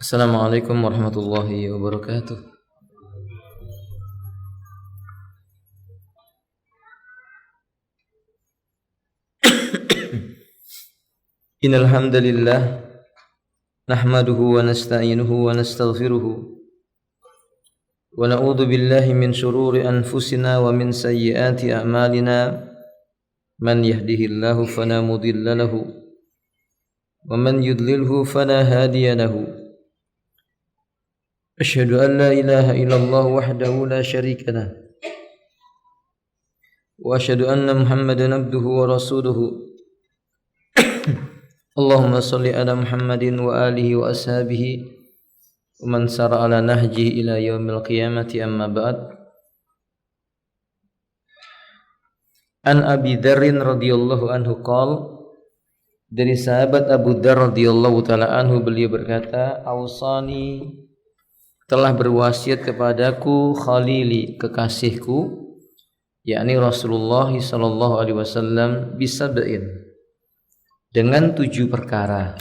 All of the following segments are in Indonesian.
Assalamualaikum warahmatullahi wabarakatuh. Innal hamdalillah nahmaduhu wa nasta'inuhu wa nastaghfiruhu wa na'udzu billahi min shururi anfusina wa min sayyiati a'malina man yahdihillahu fala mudilla lahu wa man yudlilhu fala hadiya lahu. Asyhadu an la ilaha illallah wahdahu la syarika lah wa asyhadu anna Muhammadan abduhu wa rasuluhu. Allahumma salli ala Muhammadin wa alihi wa ashabihi wa man sara ala nahjihi ila yaumil qiyamati, amma ba'd. An Abi Dzarrin radhiyallahu anhu qala, dari sahabat Abu Dzar radhiyallahu taala anhu, beliau berkata, ausani, telah berwasiat kepadaku khalili, kekasihku, yakni Rasulullah sallallahu alaihi wasallam, bisab'in, dengan 7 perkara.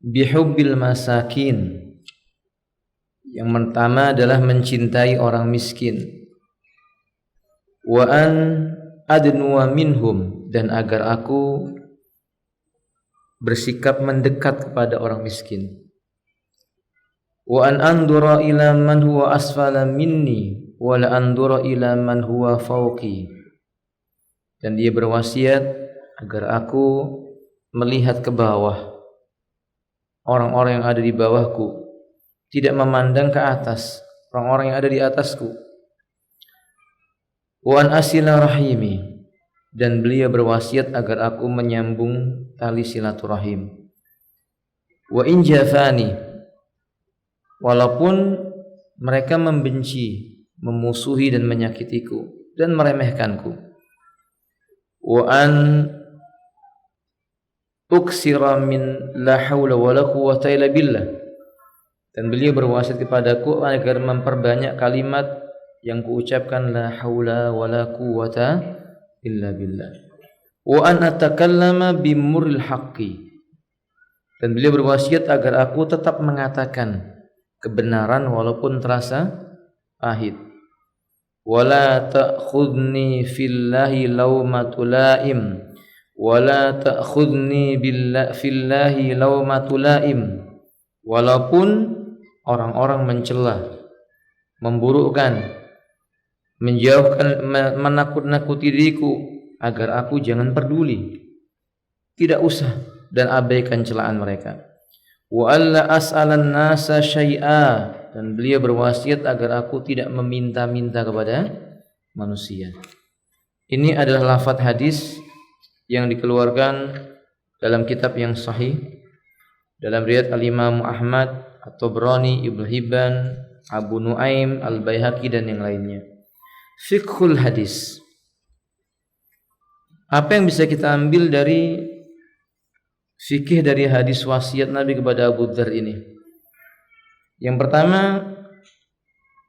Bihubbil masakin, yang pertama adalah mencintai orang miskin. Wa an adnuwa minhum, dan agar aku bersikap mendekat kepada orang miskin. Wa an andura ila man huwa asfala minni wa la andura ila man huwa fawqi, dan dia berwasiat agar aku melihat ke bawah orang-orang yang ada di bawahku, tidak memandang ke atas orang-orang yang ada di atasku. Wa an asila rahimi, dan beliau berwasiat agar aku menyambung tali silaturahim. Wa in jafani, walaupun mereka membenci, memusuhi dan menyakitiku dan meremehkanku. Wa an uksira min la haula wa la quwwata illa billah, dan beliau berwasiat kepadaku agar memperbanyak kalimat yang kuucapkan la haula wa la quwwata illa billah. Wa an atakallama bimurril haqqi, dan beliau berwasiat agar aku tetap mengatakan kebenaran walaupun terasa pahit. Wala ta'khudni fillahi lawmatu laim, wala ta'khudni fillahi lawmatu laim, walaupun orang-orang mencela, memburukkan, menjauhkan, menakut-nakuti diriku, agar aku jangan peduli, tidak usah, dan abaikan celaan mereka. Wa alla as'alan nasa syai'a, dan beliau berwasiat agar aku tidak meminta-minta kepada manusia. Ini adalah lafaz hadis yang dikeluarkan dalam kitab yang sahih, dalam riwayat Al-Imam Ahmad, At-Tabrani, Ibnu Hibban, Abu Nuaim, Al-Baihaqi, dan yang lainnya. Fiqhul hadis. Apa yang bisa kita ambil dari fikih dari hadis wasiat Nabi kepada Abu Dzar ini? Yang pertama,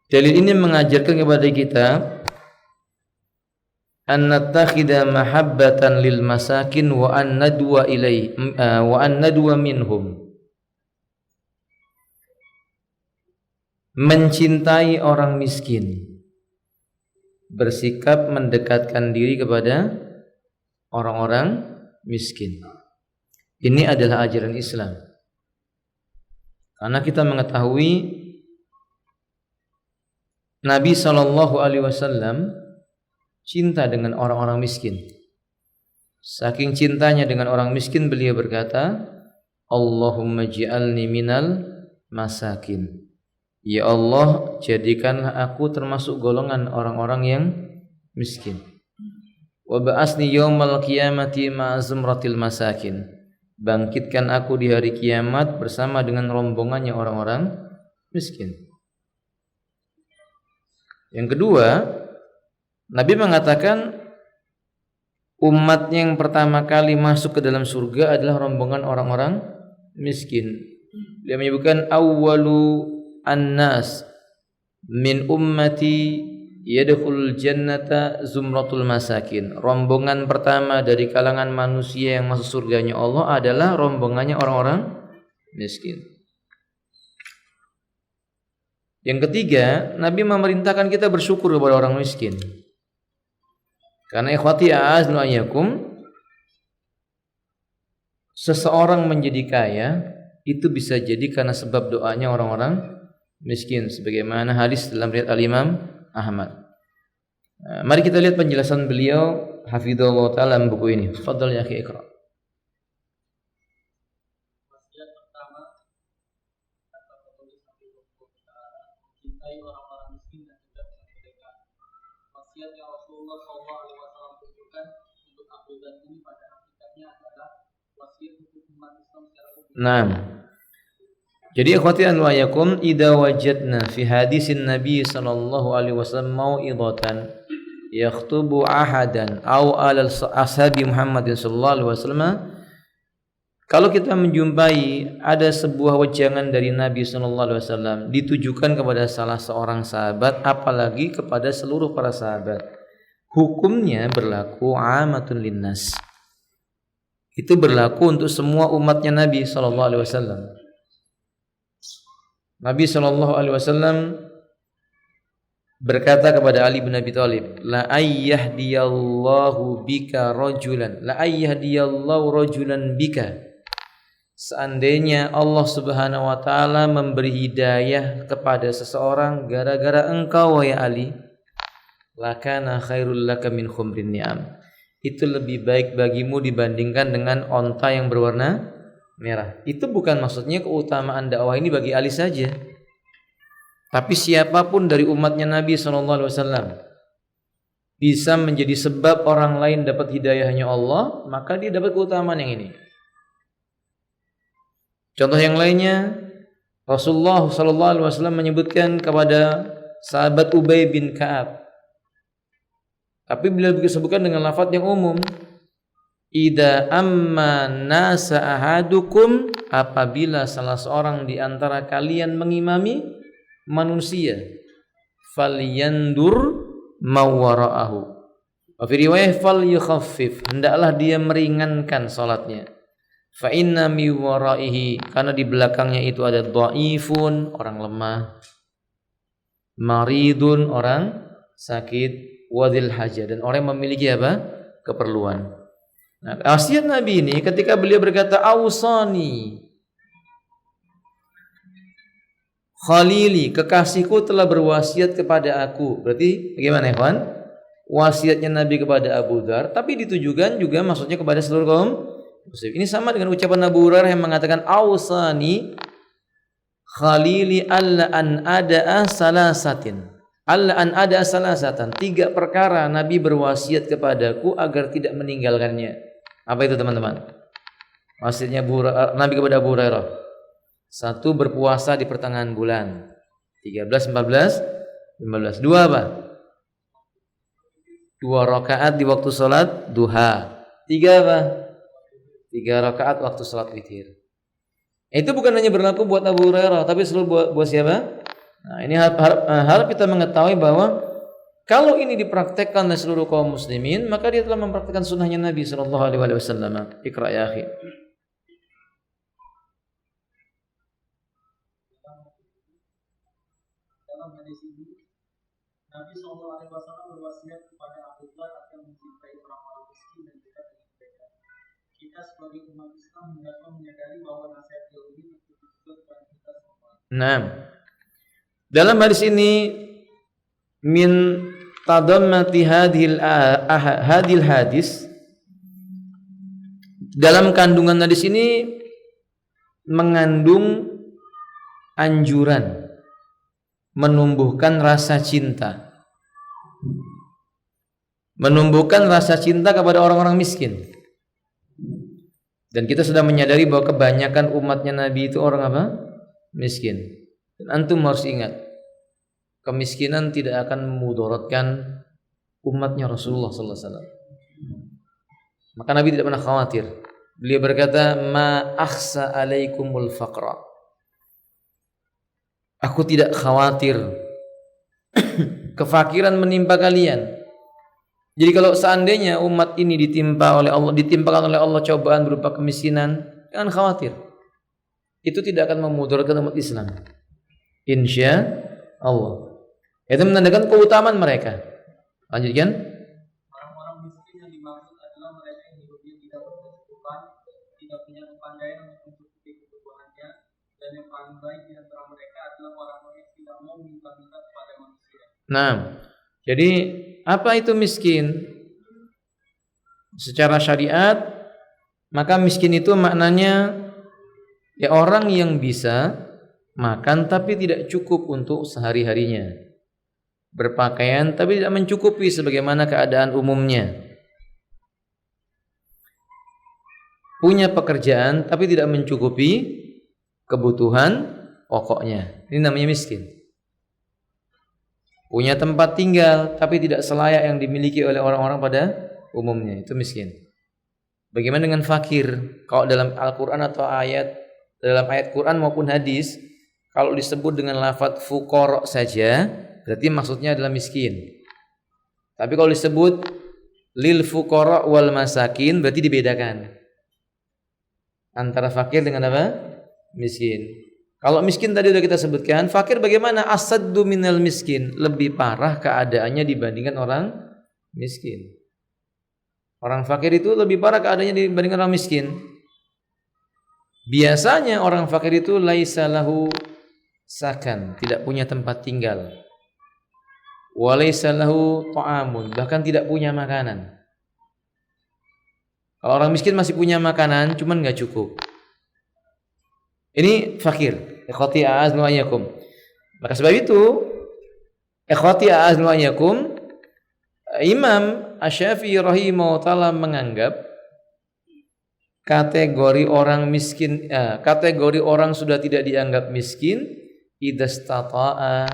dalil ini mengajarkan kepada kita an nattakhidha mahabbatan lil masakin wa an nadwa minhum, mencintai orang miskin, bersikap mendekatkan diri kepada orang-orang miskin. Ini adalah ajaran Islam. Karena kita mengetahui Nabi sallallahu alaihi wasallam cinta dengan orang-orang miskin. Saking cintanya dengan orang miskin, beliau berkata, Allahumma ja'alni minal masakin. Ya Allah, jadikanlah aku termasuk golongan orang-orang yang miskin. Wa ba'asni yaumal qiyamati ma'a zumratil masakin. Bangkitkan aku di hari kiamat bersama dengan rombongannya orang-orang miskin. Yang kedua, Nabi mengatakan umatnya yang pertama kali masuk ke dalam surga adalah rombongan orang-orang miskin. Dia menyebutkan awwalu annas min ummati yadkhulul jannata zumratul masakin. Rombongan pertama dari kalangan manusia yang masuk surganya Allah adalah rombongannya orang-orang miskin. Yang ketiga, Nabi memerintahkan kita bersyukur kepada orang miskin. Karena ikhwati a'aznu ayyakum, seseorang menjadi kaya itu bisa jadi karena sebab doanya orang-orang miskin, sebagaimana hadis dalam riwayat Al-Imam Ahmad. Mari kita lihat penjelasan beliau hafizallahu taala dalam buku ini. Tafadhal ya akhi, iqra. Wasiat pertama kata penulis Nabi cintai orang-orang miskin dan tidak mereka. Wasiat yang Rasulullah SAW tunjukkan untuk Abu Dhar ini pada hakikatnya adalah wasiat untuk umat Islam secara umum. Nah, jadi ikhwati wa yakum, idza wajadna fi hadisin Nabi sallallahu alaihi wasallam mau'izatan yakhtubu ahadan aw alal ashabi Muhammadin sallallahu alaihi wasallam, kalau kita menjumpai ada sebuah wejangan dari Nabi sallallahu alaihi wasallam ditujukan kepada salah seorang sahabat, apalagi kepada seluruh para sahabat, hukumnya berlaku amatun linnas. Itu berlaku untuk semua umatnya Nabi sallallahu alaihi wasallam. Nabi sallallahu alaihi wasallam berkata kepada Ali bin Abi Thalib, la ayyahdiyallahu bika rajulan, la ayyahdiyallahu rajulan bika. Seandainya Allah Subhanahu wa taala memberi hidayah kepada seseorang gara-gara engkau wahai Ali, lakana khairul laka min khumrin ni'am. Itu lebih baik bagimu dibandingkan dengan onta yang berwarna merah. Itu bukan maksudnya keutamaan dakwah ini bagi Ali saja, tapi siapapun dari umatnya Nabi SAW bisa menjadi sebab orang lain dapat hidayahnya Allah, maka dia dapat keutamaan yang ini. Contoh yang lainnya, Rasulullah SAW menyebutkan kepada sahabat Ubay bin Ka'ab, tapi beliau disebutkan dengan lafaz yang umum, idza amma nasa ahadukum, apabila salah seorang di antara kalian mengimami manusia, falyandur mawara'ahu, wa fi riwayah falyukhaffif, hendaklah dia meringankan salatnya, fa inna mi waraihi, karena di belakangnya itu ada dhaifun, orang lemah, maridun, orang sakit, wadil hajah, dan orang yang memiliki apa? Keperluan. Nah, wasiat Nabi ini ketika beliau berkata ausani khalili, kekasihku telah berwasiat kepada aku. Berarti bagaimana ya kawan? Wasiatnya Nabi kepada Abu Dhar, tapi ditujukan juga maksudnya kepada seluruh kaum muslim. Ini sama dengan ucapan Abu Hurairah yang mengatakan ausani khalili alla an ada salasatin, alla an ada salasatan, 3 perkara Nabi berwasiat kepadaku agar tidak meninggalkannya. Apa itu teman-teman? Wasiatnya Nabi kepada Abu Hurairah. 1, berpuasa di pertengahan bulan 13, 14, 15. 2 apa? 2 rakaat di waktu salat duha. 3 apa? 3 rakaat waktu salat witir. Itu bukan hanya berlaku buat Abu Hurairah, tapi seluruh buat siapa? Nah, ini harap kita mengetahui bahwa kalau ini dipraktekkan oleh seluruh kaum muslimin, maka dia telah mempraktekkan sunnahnya Nabi sallallahu alaihi wasallam. Iqra ya akhi. Dalam hadis ini, Nabi SAW berwasiat kepada Abu Dhar agar mencintai orang-orang miskin dan dekat dengan mereka. Kita sebagai umat Islam hendaknya menyadari bahwa nasihat ini tertuju kepada kita semua. Nah, dalam hadis ini min tadammati hadil hadis, dalam kandungan hadis ini mengandung anjuran menumbuhkan rasa cinta, menumbuhkan rasa cinta kepada orang-orang miskin. Dan kita sudah menyadari bahwa kebanyakan umatnya Nabi itu orang apa? Miskin. Dan antum harus ingat, kemiskinan tidak akan memudaratkan umatnya Rasulullah sallallahu alaihi wasallam. Maka Nabi tidak pernah khawatir. Beliau berkata, "Ma akhsa alaikumul faqra." Aku tidak khawatir kefakiran menimpa kalian. Jadi kalau seandainya umat ini ditimpakan oleh Allah cobaan berupa kemiskinan, jangan khawatir. Itu tidak akan memudaratkan umat Islam. Insya Allah. Itu menandakan keutamaan mereka. Lanjutkan. Orang-orang miskin yang dimaksud adalah mereka yang hidupnya tidak berkecukupan, tidak punya kepandaian untuk mencukupi kebutuhannya, dan yang paling baik di antara mereka adalah orang-orang yang tidak mau minta-minta kepada manusia. Nah, jadi apa itu miskin? Secara syariat, maka miskin itu maknanya ya orang yang bisa makan tapi tidak cukup untuk sehari-harinya, berpakaian tapi tidak mencukupi sebagaimana keadaan umumnya, punya pekerjaan tapi tidak mencukupi kebutuhan pokoknya. Ini namanya miskin. Punya tempat tinggal tapi tidak selayak yang dimiliki oleh orang-orang pada umumnya, itu miskin. Bagaimana dengan fakir? Kalau dalam Al-Quran atau dalam ayat Quran maupun hadis, kalau disebut dengan lafadz fuqara saja, berarti maksudnya adalah miskin. Tapi kalau disebut lil fuqara wal masakin, berarti dibedakan antara fakir dengan apa? Miskin. Kalau miskin tadi sudah kita sebutkan, fakir bagaimana? Asaddu minal miskin, lebih parah keadaannya dibandingkan orang miskin. Orang fakir itu lebih parah keadaannya dibandingkan orang miskin. Biasanya orang fakir itu laisa lahu sakan, tidak punya tempat tinggal. Wa laisa lahu ta'amun, bahkan tidak punya makanan. Kalau orang miskin masih punya makanan, cuman enggak cukup. Ini fakir. Ikhwati a'aznu ayyakum. Maka sebab itu, ikhwati a'aznu ayyakum, Imam Asy-Syafi'i rahimahullah ta'ala menganggap kategori orang miskin, kategori orang sudah tidak dianggap miskin idastata'a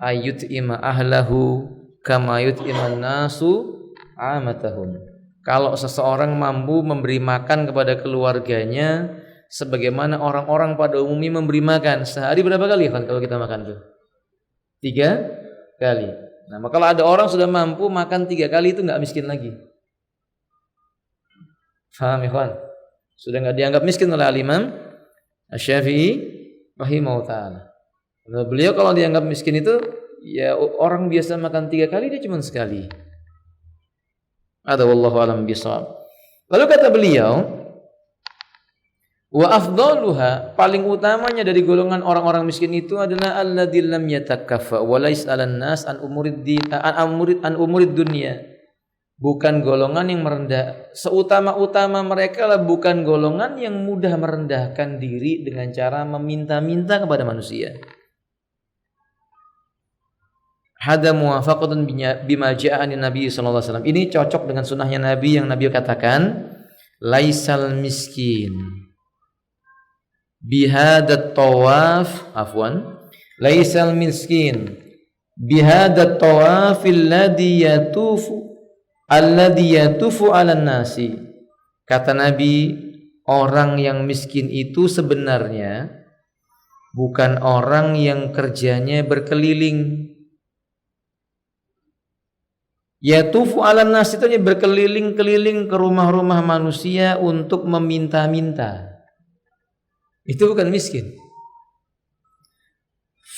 ayyut'ima ahlahu kama yut'iman nasu amatahum. Kalau seseorang mampu memberi makan kepada keluarganya sebagaimana orang-orang pada umumnya memberi makan. Sehari berapa kali kan kalau kita makan tuh? 3 kali. Nah, maka kalau ada orang sudah mampu makan 3 kali itu enggak miskin lagi. Faham ikhwan? Sudah enggak dianggap miskin oleh Al-Imam Asy-Syafi'i rahimahullah ta'ala. Nah, beliau kalau dianggap miskin itu ya orang biasa makan 3 kali, dia cuma sekali. Ada wallahu alam bishawab. Lalu kata beliau, wa afdaluha, paling utamanya dari golongan orang-orang miskin itu adalah alladzi lam yatakaffa wa laisa 'alan nas an umurid dunya. Bukan golongan yang merendah. Seutama-utama mereka lah bukan golongan yang mudah merendahkan diri dengan cara meminta-minta kepada manusia. Hada muwafaqatun bima ja'a an Nabi sallallahu alaihi wasallam. Ini cocok dengan sunnahnya Nabi yang Nabi katakan, laisal miskin bihadat tawaf laisal miskin bihadat tawafil ladzi yatufu 'alan nasi. Kata Nabi, orang yang miskin itu sebenarnya bukan orang yang kerjanya berkeliling. Yatufu 'alan nasi itu berkeliling-keliling ke rumah-rumah manusia untuk meminta-minta. Itu bukan miskin.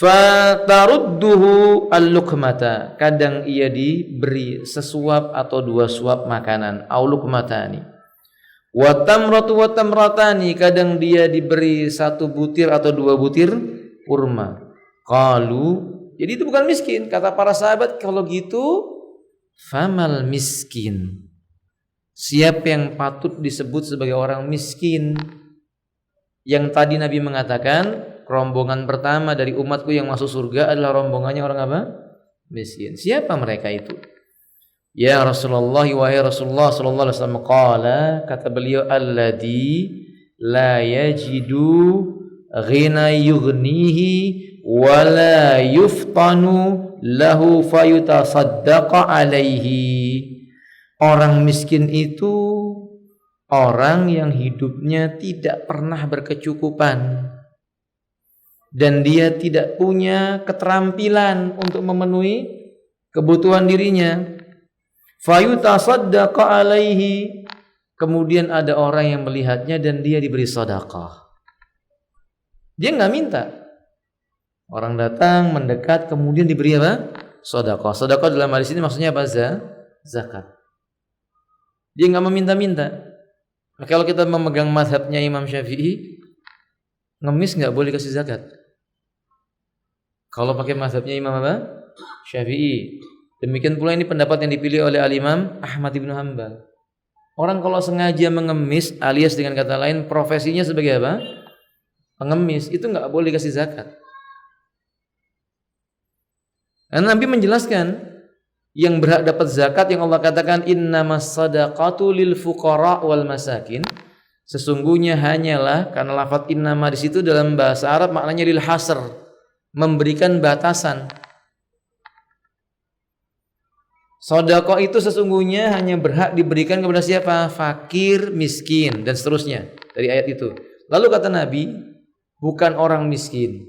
Fatarudduhu al-luqmata, kadang ia diberi sesuap atau 2 suap makanan, au luqmatani. Wa tamratu wa tamratani, kadang dia diberi 1 butir atau 2 butir kurma. Qalu, jadi itu bukan miskin. Kata para sahabat, kalau gitu famal miskin, siapa yang patut disebut sebagai orang miskin? Yang tadi Nabi mengatakan rombongan pertama dari umatku yang masuk surga adalah rombongannya orang apa? Miskin. Siapa mereka itu? Ya Rasulullah, wahai Rasulullah sallallahu alaihi wasallam, qala, kata beliau, alladzi la yajidu ghina yughnihi wa la yuftanu lahu fayutasaddaqa alaihi. Orang miskin itu orang yang hidupnya tidak pernah berkecukupan dan dia tidak punya keterampilan untuk memenuhi kebutuhan dirinya. Fayutasaddaqa alaihi, kemudian ada orang yang melihatnya dan dia diberi sedekah. Dia enggak minta. Orang datang mendekat kemudian diberi apa? Sedekah. Sedekah dalam hadis ini maksudnya apa? Zakat. Dia enggak meminta-minta. Nah, kalau kita memegang mazhabnya Imam Syafi'i, ngemis enggak boleh kasih zakat. Kalau pakai mazhabnya Imam apa? Syafi'i. Demikian pula ini pendapat yang dipilih oleh Al-Imam Ahmad ibn Hanbal. Orang kalau sengaja mengemis alias dengan kata lain profesinya sebagai apa? Pengemis, itu enggak boleh kasih zakat. Dan Nabi menjelaskan yang berhak dapat zakat yang Allah katakan innamas shadaqatu lil fuqara wal masakin. Sesungguhnya hanyalah, karena lafaz innama di situ dalam bahasa Arab maknanya lil hasr, memberikan batasan. Sedekah itu sesungguhnya hanya berhak diberikan kepada siapa? Fakir, miskin, dan seterusnya dari ayat itu. Lalu kata Nabi, bukan orang miskin.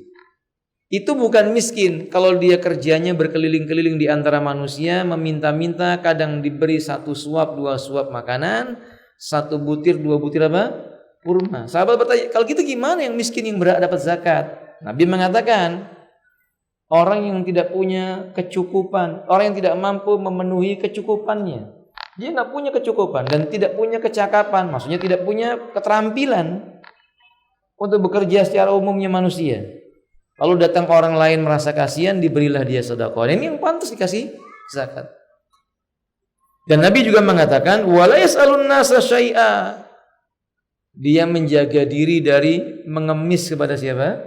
Itu bukan miskin kalau dia kerjanya berkeliling-keliling di antara manusia, meminta-minta, kadang diberi 1 suap, 2 suap makanan, 1 butir, 2 butir apa? Kurma. Sahabat bertanya, kalau gitu gimana yang miskin yang berhak dapat zakat? Nabi mengatakan, orang yang tidak punya kecukupan, orang yang tidak mampu memenuhi kecukupannya, dia nggak punya kecukupan dan tidak punya kecakapan, maksudnya tidak punya keterampilan untuk bekerja secara umumnya manusia. Lalu datang orang lain merasa kasihan, diberilah dia sedekah. Ini yang pantas dikasih zakat. Dan Nabi juga mengatakan, wala yas'alun nasa syai'a. Dia menjaga diri dari mengemis kepada siapa?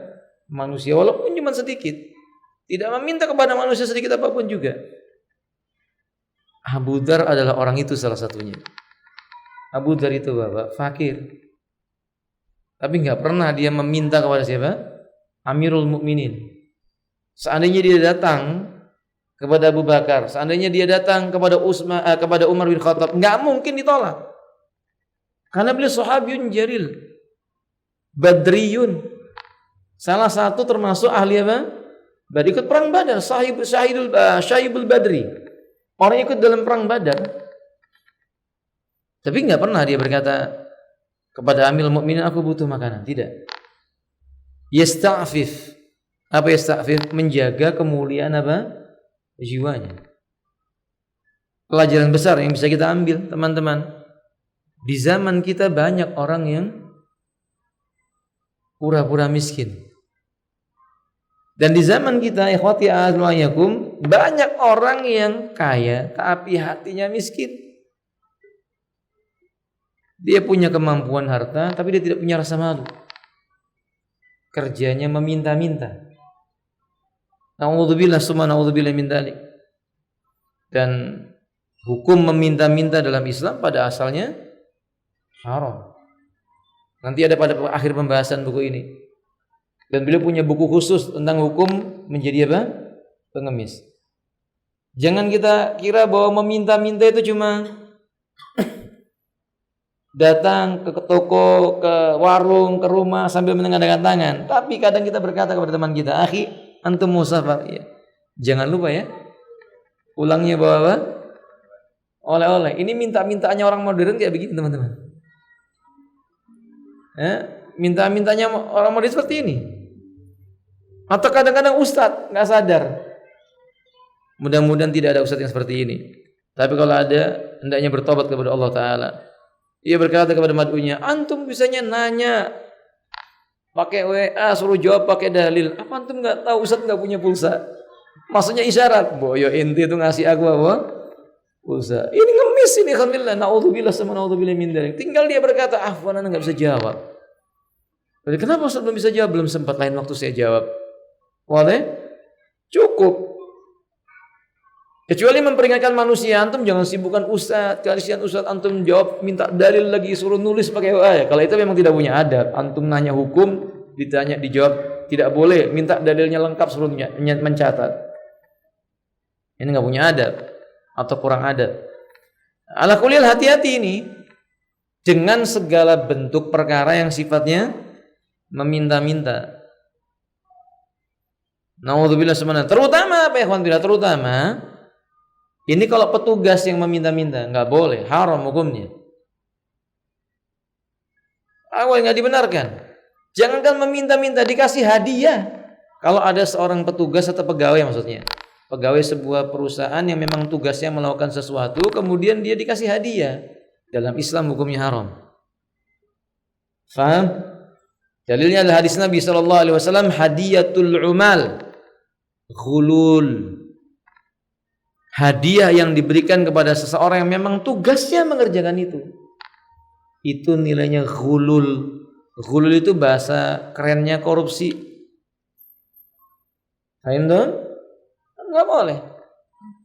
Manusia, walaupun cuma sedikit. Tidak meminta kepada manusia sedikit apapun juga. Abu Dzar adalah orang itu salah satunya. Abu Dzar itu bapak fakir, tapi nggak pernah dia meminta kepada siapa? Amirul Mukminin. Seandainya dia datang kepada Abu Bakar, seandainya dia datang kepada Umar bin Khattab, nggak mungkin ditolak. Karena beliau sahabiyun jalil, badriyun, salah satu termasuk ahli apa? Ikut perang Badar, syahibul badri. Orang ikut dalam perang Badar. Tapi nggak pernah dia berkata kepada Amirul Mukminin, aku butuh makanan. Tidak. Yasta'fif. Apa yasta'fif? Menjaga kemuliaan apa? Jiwanya. Pelajaran besar yang bisa kita ambil, teman-teman. Di zaman kita banyak orang yang pura-pura miskin. Dan di zaman kita, ikhwati a'azzaikum, banyak orang yang kaya tapi hatinya miskin. Dia punya kemampuan harta tapi dia tidak punya rasa malu. Kerjanya meminta-minta. Na'udzubillah summa na'udzubillah min dzalik. Dan hukum meminta-minta dalam Islam pada asalnya haram. Nanti ada pada akhir pembahasan buku ini. Dan beliau punya buku khusus tentang hukum menjadi apa? Pengemis. Jangan kita kira bahwa meminta-minta itu cuma datang ke toko, ke warung, ke rumah sambil menengadahkan tangan. Tapi kadang kita berkata kepada teman kita, akhi, antum musafar. Ya. Jangan lupa ya, ulangnya bawa apa? Oleh-oleh. Ini minta-mintaannya orang modern kayak begini teman-teman. Minta-mintanya orang modern seperti ini. Atau kadang-kadang ustadz nggak sadar. Mudah-mudahan tidak ada ustadz yang seperti ini. Tapi kalau ada, hendaknya bertobat kepada Allah Ta'ala. Ia berkata kepada mad'unya, antum bisanya nanya pakai WA, suruh jawab pakai dalil. Apa antum nggak tahu ustadz nggak punya pulsa? Maksudnya isyarat. Boyo inti itu ngasih aku apa? Pulsa. Ini ngemis ini, alhamdulillah. Na'udzubillah sama na'udzubillah min dzalik. Tinggal dia berkata, afwan, ana nggak bisa jawab. Jadi kenapa ustadz belum bisa jawab? Belum sempat, lain waktu saya jawab. Boleh? Cukup. Kecuali memperingatkan manusia, antum jangan sibukkan ustadz, kasihan ustadz antum jawab minta dalil lagi, suruh nulis pakai WA. Kalau itu memang tidak punya adab. Antum nanya hukum, ditanya dijawab tidak boleh, minta dalilnya lengkap suruh mencatat. Ini enggak punya adab atau kurang adab. Ala kulil, hati-hati ini dengan segala bentuk perkara yang sifatnya meminta-minta. Na'udzubillah sebenarnya. Terutama apa ya kawan, terutama Ini kalau petugas yang meminta-minta, nggak boleh, haram hukumnya. Awal nggak dibenarkan. Jangankan meminta-minta, dikasih hadiah. Kalau ada seorang petugas atau pegawai maksudnya, pegawai sebuah perusahaan yang memang tugasnya melakukan sesuatu, kemudian dia dikasih hadiah, dalam Islam hukumnya haram. Faham? Dalilnya adalah hadis Nabi SAW, hadiyatul umal, ghulul. Hadiah yang diberikan kepada seseorang yang memang tugasnya mengerjakan itu nilainya ghulul. Ghulul itu bahasa kerennya korupsi. Paham tuh? Enggak boleh.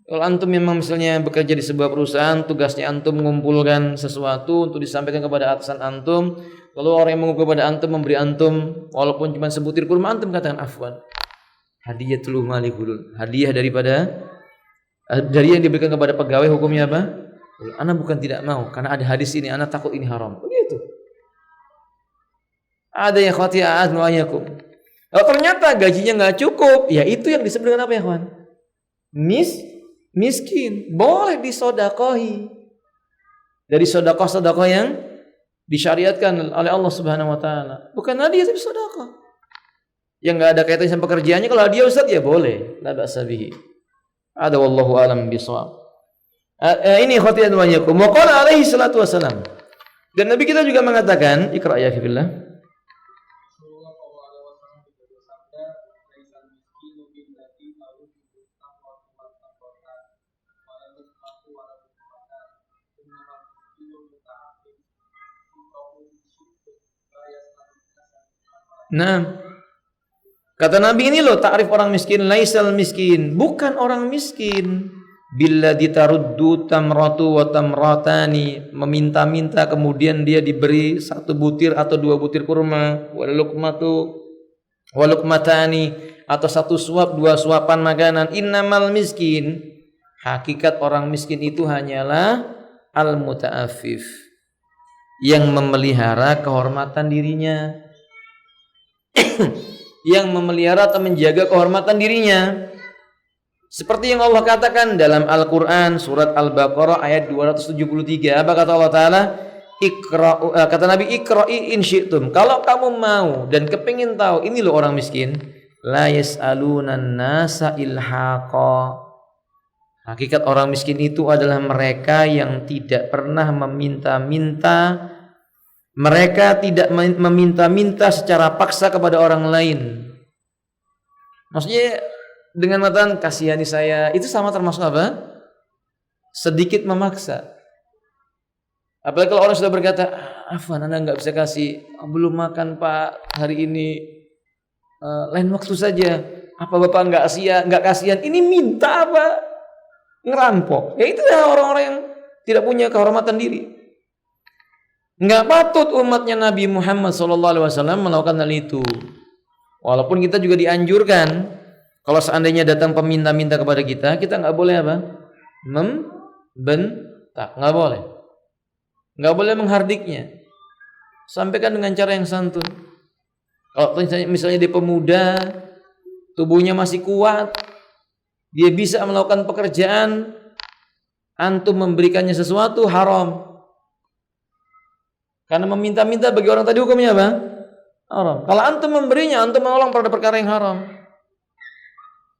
Kalau antum memang misalnya bekerja di sebuah perusahaan, tugasnya antum mengumpulkan sesuatu untuk disampaikan kepada atasan antum, lalu orang yang mengumpul kepada antum memberi antum walaupun cuma sebutir kurma, antum katakan afwan. Hadiyatul mali ghulul. Hadiah dari yang diberikan kepada pegawai hukumnya apa? Ana bukan tidak mau, karena ada hadis ini, ana takut ini haram. Begitu. Ada yang khati'at nu'ayakum. Kalau ternyata gajinya nggak cukup, ya itu yang disebut dengan apa ya kawan? Miskin. Boleh disodakohi. Dari sodakoh-sodakoh yang disyariatkan oleh Allah Subhanahu Wa Taala. Bukan hadiah tapi sodakoh. Yang nggak ada kaitannya sama pekerjaannya. Kalau hadiah Ustaz ya boleh. La ba'sa bihi. Ada wallahu alam bisawab. Ini khotiyat wa yakum. Wa qala alaihi salatu wassalam. Dan Nabi kita juga mengatakan, Iqra ya fillah. Rasulullah SAW juga bersabda, "Laisal miskinu billati ta'udu taqwa taqwa wa la tusqatu wa la tusqata. Innama miskinu muta'affif fi qawmin syukr la yas'alun." Nah, kata Nabi ini loh takrif orang miskin, laisal miskin, bukan orang miskin. Bila ditaruddu tamratu wa tamratani, meminta-minta kemudian dia diberi 1 butir atau 2 butir kurma, walukmatani atau 1 suap 2 suapan makanan. Innamal miskin, hakikat orang miskin itu hanyalah al-muta'affif, yang memelihara kehormatan dirinya. Yang memelihara atau menjaga kehormatan dirinya. Seperti yang Allah katakan dalam Al-Quran surat Al-Baqarah ayat 273. Apa kata Allah Ta'ala? Kata Nabi, Iqra'i in syi'tum. Kalau kamu mau dan kepingin tahu, ini loh orang miskin. La yas'alunan nasa ilhaqa. Hakikat orang miskin itu adalah mereka yang tidak pernah meminta-minta. Mereka tidak meminta-minta secara paksa kepada orang lain. Maksudnya dengan mengatakan kasihani saya, itu sama termasuk apa? Sedikit memaksa. Apalagi kalau orang sudah berkata, Afwan, Anda nggak bisa kasih, belum makan Pak hari ini, lain waktu saja. Apa Bapak nggak kasihan? Ini minta apa? Ngerampok. Ya itu ya orang-orang yang tidak punya kehormatan diri. Nggak patut umatnya Nabi Muhammad SAW melakukan hal itu. Walaupun kita juga dianjurkan, kalau seandainya datang peminta-minta kepada kita nggak boleh apa? Membentak, nggak boleh. Nggak boleh menghardiknya. Sampaikan dengan cara yang santun. Kalau misalnya dia pemuda, tubuhnya masih kuat, dia bisa melakukan pekerjaan, antum memberikannya sesuatu haram. Karena meminta-minta bagi orang tadi hukumnya apa? Haram. Kalau antum memberinya, antum menolong pada perkara yang haram.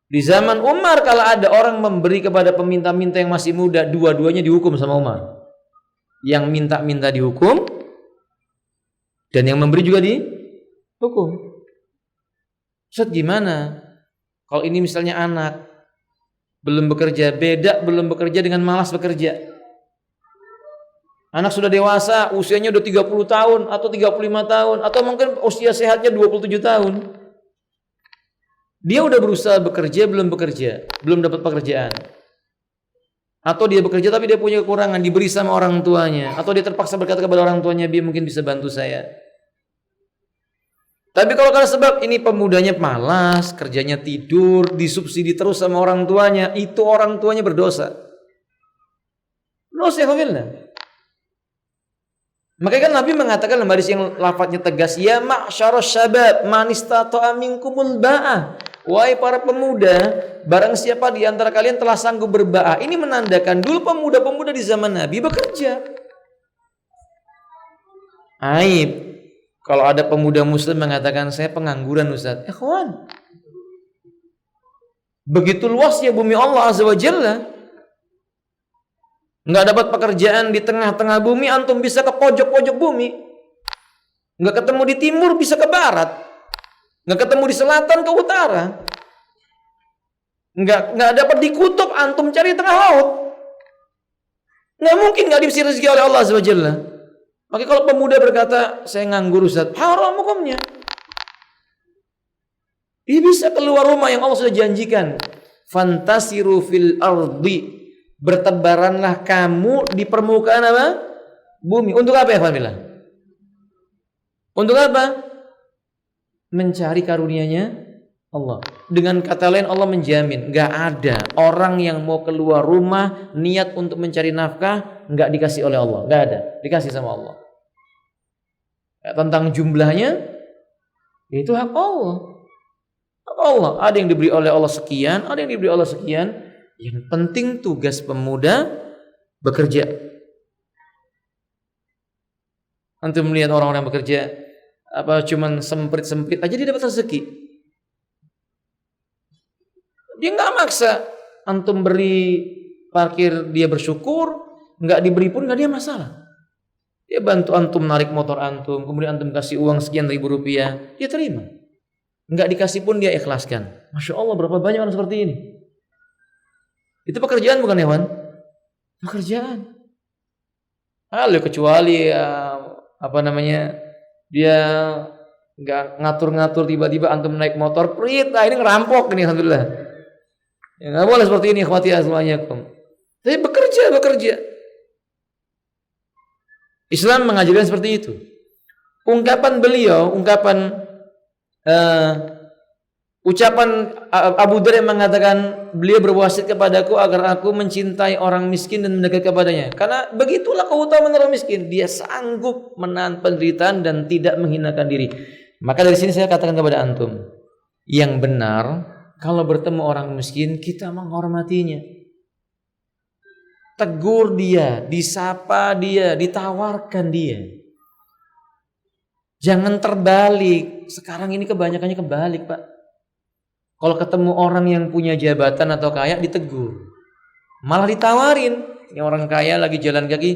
Di zaman Umar, kalau ada orang memberi kepada peminta-minta yang masih muda, dua-duanya dihukum sama Umar. Yang minta-minta dihukum, dan yang memberi juga dihukum. Ustaz, gimana? Kalau ini misalnya anak belum bekerja, beda belum bekerja dengan malas bekerja. Anak sudah dewasa, usianya udah 30 tahun atau 35 tahun atau mungkin usia sehatnya 27 tahun. Dia udah berusaha bekerja, belum bekerja, belum dapat pekerjaan. Atau dia bekerja tapi dia punya kekurangan, diberi sama orang tuanya, atau dia terpaksa berkata kepada orang tuanya, "Dia mungkin bisa bantu saya." Tapi kalau karena sebab ini pemudanya malas, kerjanya tidur, disubsidi terus sama orang tuanya, itu orang tuanya berdosa. Dosa ya. Makanya kan Nabi mengatakan dalam hadis yang lafadznya tegas, ya ma'syarus syabab man istata'a minkumul ba'ah, Wahai para pemuda, barang siapa di antara kalian telah sanggup berba'ah. Ini menandakan dulu pemuda-pemuda di zaman Nabi bekerja. Aib kalau ada pemuda muslim mengatakan saya pengangguran Ustaz. Ikhwan, begitu luasnya bumi Allah Azza wa Jalla. Nggak dapat pekerjaan di tengah-tengah bumi, antum bisa ke pojok-pojok bumi. Nggak ketemu di timur, bisa ke barat. Nggak ketemu di selatan, ke utara. Nggak dapat di kutub, antum cari tengah laut. Nggak mungkin nggak diberi rezeki oleh Allah Azza wa Jalla. Maka kalau pemuda berkata saya nganggur Ustaz, haram hukumnya. Dia bisa keluar rumah yang Allah sudah janjikan. Fantasiru fil ardi, bertebaranlah kamu di permukaan apa? Bumi. Untuk apa ya, Fadillah? Untuk apa? Mencari karunia-Nya Allah. Dengan kata lain Allah menjamin gak ada orang yang mau keluar rumah niat untuk mencari nafkah gak dikasih oleh Allah. Gak ada, dikasih sama Allah. Tentang jumlahnya itu hak Allah. Hak Allah. Ada yang diberi oleh Allah sekian, ada yang diberi Allah sekian. Yang penting tugas pemuda bekerja. Antum melihat orang-orang bekerja apa cuman semprit-semprit aja dia dapat rezeki. Dia nggak maksa. Antum beri parkir dia bersyukur, nggak diberi pun nggak dia masalah. Dia bantu antum narik motor antum, kemudian antum kasih uang sekian ribu rupiah, dia terima. Nggak dikasih pun dia ikhlaskan. Masya Allah, berapa banyak orang seperti ini. Itu pekerjaan bukan hewan? Pekerjaan. Halo, kecuali dia nggak ngatur-ngatur tiba-tiba antum naik motor, prit, ini ngerampok ini alhamdulillah. Ya nggak boleh seperti ini, ikhwati asma'iyakum. Tapi bekerja. Islam mengajarkan seperti itu. Ucapan Abu Dzar yang mengatakan beliau berwasiat kepadaku agar aku mencintai orang miskin dan mendekat kepadanya. Karena begitulah keutamaan orang miskin. Dia sanggup menahan penderitaan dan tidak menghinakan diri. Maka dari sini saya katakan kepada antum, yang benar kalau bertemu orang miskin kita menghormatinya. Tegur dia, disapa dia, ditawarkan dia. Jangan terbalik. Sekarang ini kebanyakannya kebalik, Pak. Kalau ketemu orang yang punya jabatan atau kaya ditegur, malah ditawarin. Ini orang kaya lagi jalan kaki,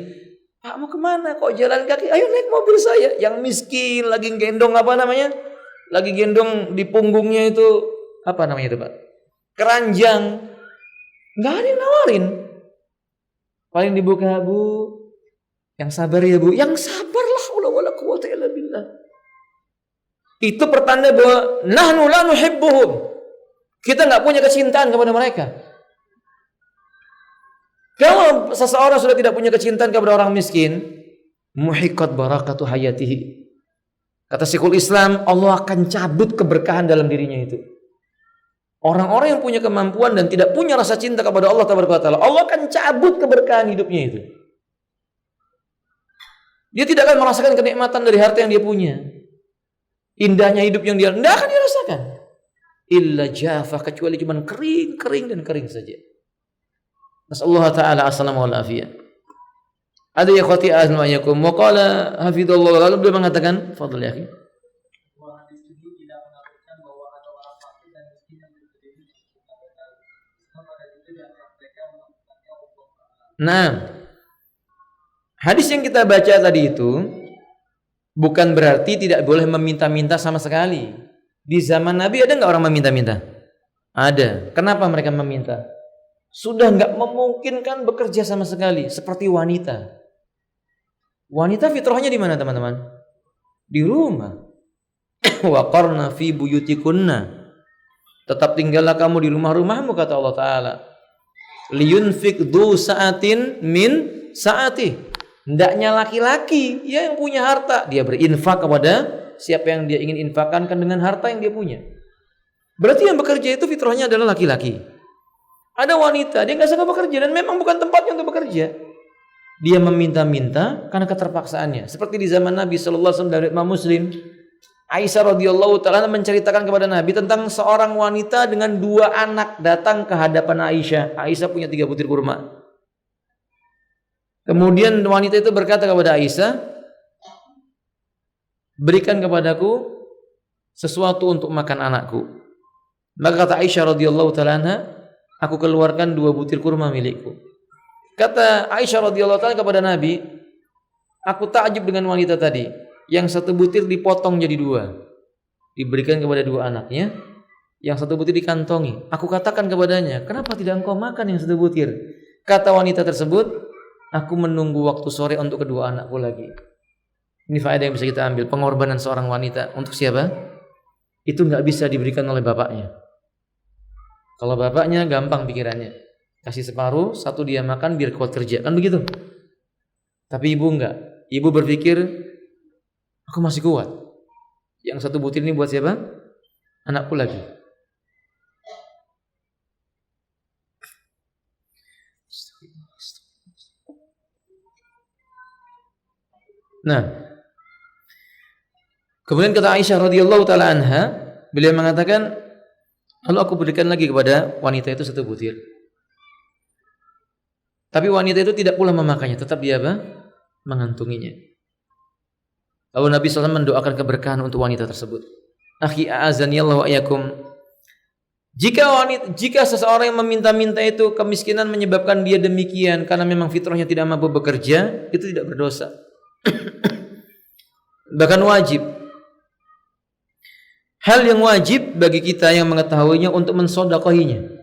Pak mau kemana? Kok jalan kaki? Ayo naik mobil saya. Yang miskin lagi gendong lagi gendong di punggungnya itu apa namanya itu, Pak? Keranjang. Nggak ada yang nawarin. Paling dibuka, Bu, yang sabar ya Bu, yang sabarlah, wala quwwata illa billah. Itu pertanda bahwa nahnu la nuhibbuhum. Kita nggak punya kecintaan kepada mereka. Kalau seseorang sudah tidak punya kecintaan kepada orang miskin, muhiqat barakatu hayatihi. Kata Syekhul Islam, Allah akan cabut keberkahan dalam dirinya itu. Orang-orang yang punya kemampuan dan tidak punya rasa cinta kepada Allah Taala, Allah akan cabut keberkahan hidupnya itu. Dia tidak akan merasakan kenikmatan dari harta yang dia punya. Indahnya hidup yang dia tidak akan dirasakan. Illa jafah, kecuali cuma kering dan kering saja. Nasallahu taala assalamu alaikum. Ada ya khati azmayakum wa qala hafizallahu, lalu beliau mengatakan, fadhil ya akhi. Nah, hadis yang kita baca tadi itu bukan berarti tidak boleh meminta-minta sama sekali. Di zaman Nabi ada nggak orang meminta-minta? Ada. Kenapa mereka meminta? Sudah nggak memungkinkan bekerja sama sekali, seperti wanita. Wanita fitrahnya di mana, teman-teman? Di rumah. Waqarna fi buyutikunna. Tetap tinggallah kamu di rumah-rumahmu, kata Allah Ta'ala. Liyunfik du sa'atin min sa'ati. Hendaknya laki-laki yang punya harta, dia berinfak kepada siapa yang dia ingin infakkan dengan harta yang dia punya. Berarti yang bekerja itu fitrahnya adalah laki-laki. Ada wanita, dia nggak suka bekerja dan memang bukan tempatnya untuk bekerja. Dia meminta-minta karena keterpaksaannya. Seperti di zaman Nabi SAW dari Imam Muslim, Aisyah radhiyallahu taala menceritakan kepada Nabi tentang seorang wanita dengan 2 anak datang ke hadapan Aisyah. Aisyah punya 3 butir kurma. Kemudian wanita itu berkata kepada Aisyah, berikan kepadaku sesuatu untuk makan anakku. Maka kata Aisyah radhiyallahu taala anha, aku keluarkan 2 butir kurma milikku. Kata Aisyah radhiyallahu taala kepada Nabi, aku takjub dengan wanita tadi. Yang 1 butir dipotong jadi 2, diberikan kepada 2 anaknya. Yang 1 butir dikantongi. Aku katakan kepadanya, kenapa tidak engkau makan yang 1 butir? Kata wanita tersebut, aku menunggu waktu sore untuk kedua anakku lagi. Ini faedah yang bisa kita ambil. Pengorbanan seorang wanita untuk siapa? Itu nggak bisa diberikan oleh bapaknya. Kalau bapaknya gampang pikirannya, kasih separuh, 1 dia makan biar kuat kerja, kan begitu. Tapi ibu enggak. Ibu berpikir, aku masih kuat. Yang 1 butir ini buat siapa? Anakku lagi. Nah, kemudian kata Aisyah radhiyallahu taala anha, beliau mengatakan, lalu aku berikan lagi kepada wanita itu 1 butir. Tapi wanita itu tidak pula memakannya, tetap dia apa? Mengantunginya. Lalu Nabi SAW mendoakan keberkahan untuk wanita tersebut. Akhi a'azani Allah wa iyyakum. Jika seseorang yang meminta-minta itu kemiskinan menyebabkan dia demikian karena memang fitrahnya tidak mampu bekerja, itu tidak berdosa. Bahkan wajib. Hal yang wajib bagi kita yang mengetahuinya untuk mensedekahinya.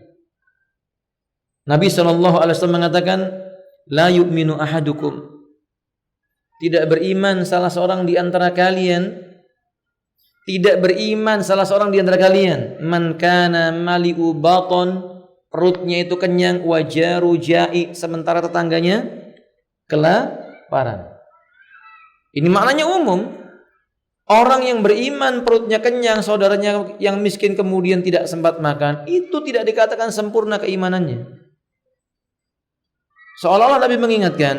Nabi SAW mengatakan, la yu'minu ahadukum. Tidak beriman salah seorang di antara kalian. Tidak beriman salah seorang di antara kalian. Man kana mali'u baton, perutnya itu kenyang, wajaru ja'i, sementara tetangganya kelaparan. Ini maknanya umum. Orang yang beriman perutnya kenyang, saudaranya yang miskin kemudian tidak sempat makan, itu tidak dikatakan sempurna keimanannya. Seolah-olah Nabi mengingatkan,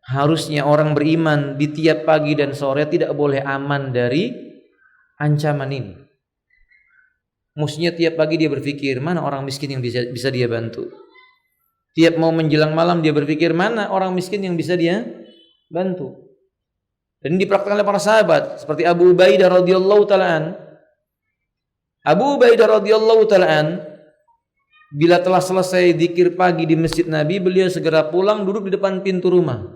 harusnya orang beriman di tiap pagi dan sore tidak boleh aman dari ancaman ini. Mestinya tiap pagi dia berpikir, mana orang miskin yang bisa dia bantu. Tiap mau menjelang malam dia berpikir, mana orang miskin yang bisa dia bantu. Dan dipraktikkan oleh para sahabat seperti Abu Ubaidah radhiyallahu taala. Abu Ubaidah radhiyallahu taala, bila telah selesai zikir pagi di masjid Nabi, beliau segera pulang duduk di depan pintu rumah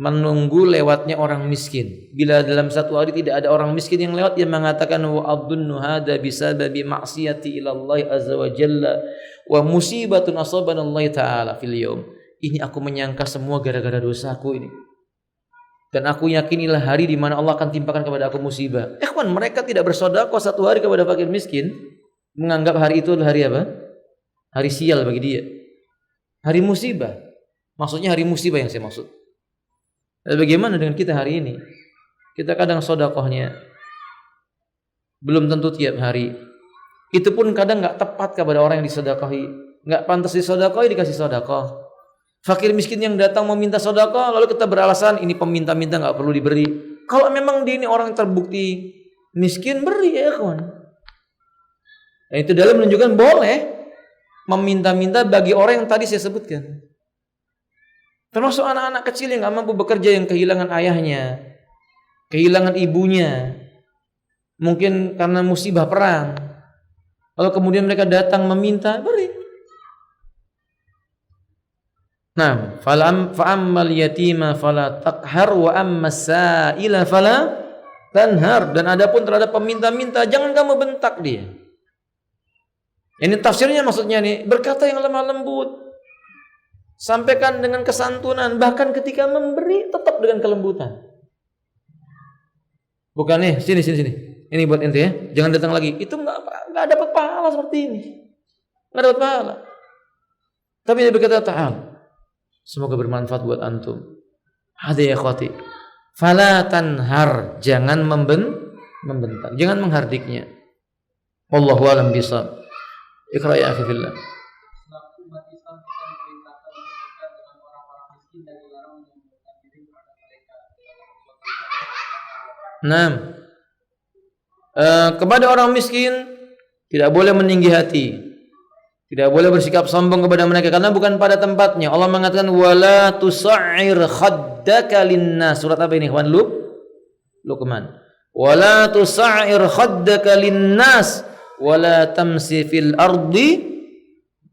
menunggu lewatnya orang miskin. Bila dalam satu hari tidak ada orang miskin yang lewat, dia mengatakan, wa adunnu hada bisababi ma'siyati ila Allah azza wa jalla wa musibatun asabana Allah taala fil yaum. Ini aku menyangka semua gara-gara dosaku ini. Dan aku yakinilah hari di mana Allah akan timpakan kepada aku musibah. Ikhwan, mereka tidak bersedekah 1 hari kepada fakir miskin, menganggap hari itu adalah hari apa? Hari sial bagi dia. Hari musibah. Maksudnya hari musibah yang saya maksud. Dan bagaimana dengan kita hari ini? Kita kadang sedekahnya belum tentu tiap hari. Itu pun kadang enggak tepat kepada orang yang disedekahi. Enggak pantas disedekahi dikasih sedekah. Fakir miskin yang datang meminta sedekah, lalu kita beralasan ini peminta-minta enggak perlu diberi. Kalau memang dia ini orang yang terbukti miskin, beri ya kawan. Dan itu dalam menunjukkan boleh meminta-minta bagi orang yang tadi saya sebutkan. Termasuk anak-anak kecil yang enggak mampu bekerja, yang kehilangan ayahnya, kehilangan ibunya, mungkin karena musibah perang. Lalu kemudian mereka datang meminta, beri. Nah, fa'ammal yatima fala taqhar wa ammas sa'ila fala tanhar. Dan adapun terhadap peminta-minta, jangan kamu bentak dia. Ini tafsirnya maksudnya nih, berkata yang lemah lembut, sampaikan dengan kesantunan, bahkan ketika memberi tetap dengan kelembutan. Bukan nih, sini. Ini buat ente ya, jangan datang lagi. Itu enggak dapat pahala seperti ini. Enggak dapat pahala. Tapi dia berkata, ta'al, semoga bermanfaat buat antum. Hadi ya khati. Fala tanhar, jangan membentak, jangan menghardiknya. Wallahu a'lam bishawab. Iqra ya akhi fillah. Selaku umat Islam kita diperintahkan untuk dekat dengan orang-orang miskin dan dilarang menyembunyikan diri kepada mereka. 6. Kepada orang miskin tidak boleh meninggi hati. Tidak boleh bersikap sombong kepada mereka karena bukan pada tempatnya. Allah mengatakan wala tusa'ir khaddaka linnas. Surat apa ini, ikhwan? Luqman. Wala tusa'ir khaddaka linnas wala tamsi fil ardi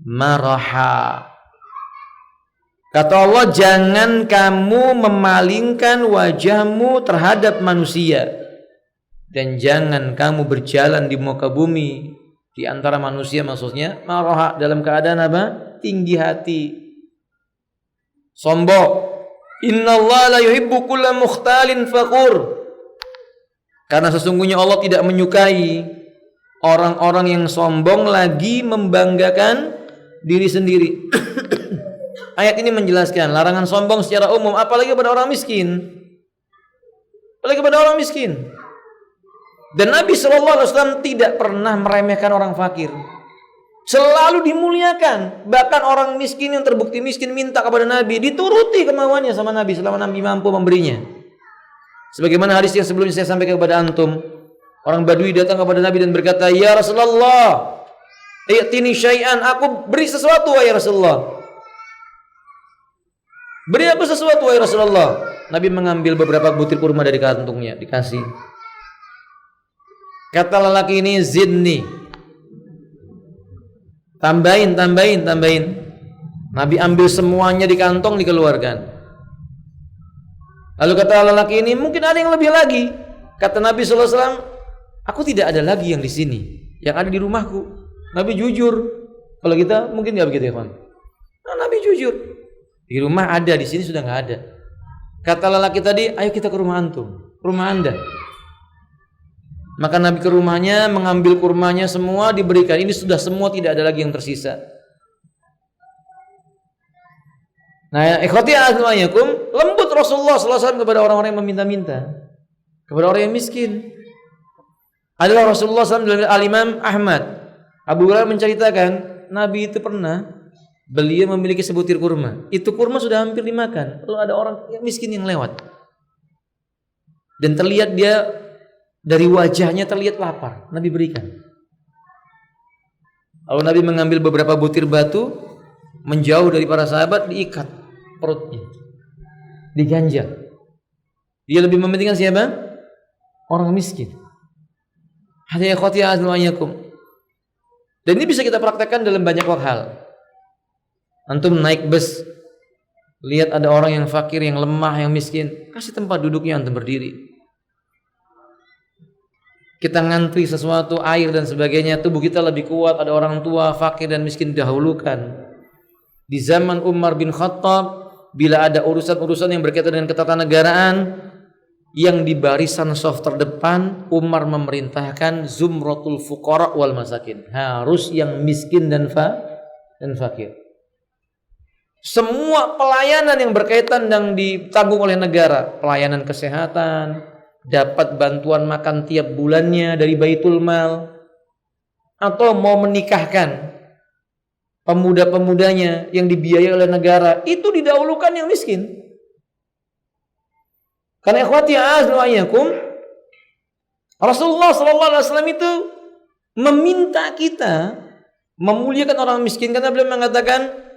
maraha. Kata Allah, jangan kamu memalingkan wajahmu terhadap manusia dan jangan kamu berjalan di muka bumi di antara manusia, maksudnya maraha, dalam keadaan apa? Tinggi hati, sombong. Innallaha la yuhibbu kulla mukhtalin fakhur. Karena sesungguhnya Allah tidak menyukai orang-orang yang sombong lagi membanggakan diri sendiri. Ayat ini menjelaskan larangan sombong secara umum, apalagi kepada orang miskin. Apalagi kepada orang miskin. Dan Nabi SAW tidak pernah meremehkan orang fakir. Selalu dimuliakan. Bahkan orang miskin yang terbukti miskin minta kepada Nabi, dituruti kemauannya sama Nabi selama Nabi mampu memberinya. Sebagaimana hadis yang sebelumnya saya sampaikan kepada antum, orang Badui datang kepada Nabi dan berkata, "Ya Rasulullah, i'tini syai'an, aku beri sesuatu wahai Rasulullah." Beri aku sesuatu wahai Rasulullah. Nabi mengambil beberapa butir kurma dari kantungnya, dikasih. Kata lelaki ini, "Zidni." Tambahin. Nabi ambil semuanya di kantong, dikeluarkan. Lalu kata lelaki ini, "Mungkin ada yang lebih lagi." Kata Nabi SAW, "Aku tidak ada lagi yang di sini, yang ada di rumahku." Nabi jujur. Kalau kita mungkin nggak begitu ya, kawan. Nah, Nabi jujur. Di rumah ada, di sini sudah nggak ada. Kata lelaki tadi, "Ayo kita ke rumah antum, rumah anda." Maka Nabi ke rumahnya, mengambil kurmanya semua diberikan. Ini sudah semua, tidak ada lagi yang tersisa. Nah, ikhwati a'azzaikum, lembut Rasulullah SAW kepada orang-orang yang meminta-minta, kepada orang yang miskin. Adalah Rasulullah SAW dari Al-Imam Ahmad. Abu Hurairah menceritakan, Nabi itu pernah, beliau memiliki sebutir kurma. Itu kurma sudah hampir dimakan. Lalu ada orang yang miskin yang lewat. Dan terlihat dia, dari wajahnya terlihat lapar. Nabi berikan. Lalu Nabi mengambil beberapa butir batu, menjauh dari para sahabat, diikat perutnya, diganjal. Dia lebih mementingkan siapa? Orang miskin. Hadiah khotiyah azwajakum. Dan ini bisa kita praktekkan dalam banyak hal. Antum naik bus, lihat ada orang yang fakir, yang lemah, yang miskin, kasih tempat duduknya, antum berdiri. Kita ngantri sesuatu, air dan sebagainya, tubuh kita lebih kuat, ada orang tua, fakir dan miskin dahulukan. Di zaman Umar bin Khattab, bila ada urusan-urusan yang berkaitan dengan ketatanegaraan, yang di barisan saf terdepan, Umar memerintahkan zumratul fuqara wal masakin, harus yang miskin dan fakir. Semua pelayanan yang berkaitan yang ditanggung oleh negara, pelayanan kesehatan, dapat bantuan makan tiap bulannya dari Baitul Mal, atau mau menikahkan pemuda-pemudanya yang dibiayai oleh negara, itu didahulukan yang miskin. Karena ikhwati a'azzaikum, Rasulullah SAW itu meminta kita memuliakan orang miskin karena beliau mengatakan,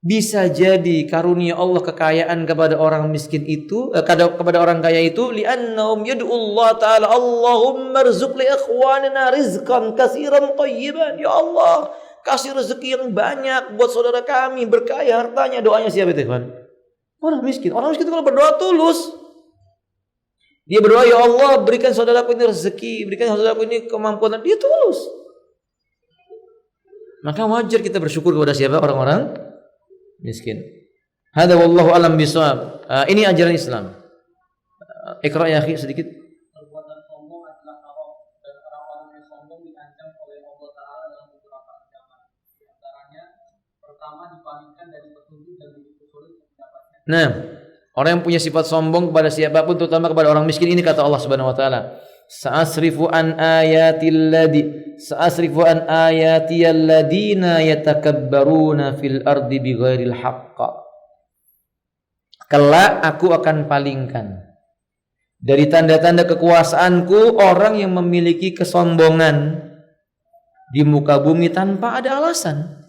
bisa jadi karunia Allah kekayaan kepada orang miskin itu, kepada orang kaya itu, li'annahum yad'ullah ta'ala, Allahumma rzuq li ikhwanina rizqan katsiran thayyiban. Ya Allah, kasih rezeki yang banyak buat saudara kami, berkaya hartanya. Doanya siapa itu, kan? Orang miskin. Orang miskin itu kalau berdoa tulus. Dia berdoa, ya Allah, berikan saudaraku ini rezeki, berikan saudaraku ini kemampuan. Dia tulus. Maka wajar kita bersyukur kepada siapa? Orang-orang miskin. Hada wallahu alam bisawab. Ini ajaran Islam. Iqra ya akhi sedikit. Perbuatan sombong adalah haram dan orang-orang yang sombong diancam oleh Allah Ta'ala dalam beberapa ancaman. Di antaranya, pertama dipalingkan dari petunjuk dan begitu sulit mendapatkan. Nah, orang yang punya sifat sombong kepada siapapun, terutama kepada orang miskin, ini kata Allah Subhanahu wa taala, Sa'asrifu an ayati alladina yatakabbaruna fil ardi bighairil haqq. Kelak aku akan palingkan Dari tanda-tanda kekuasaanku orang yang memiliki kesombongan di muka bumi tanpa ada alasan.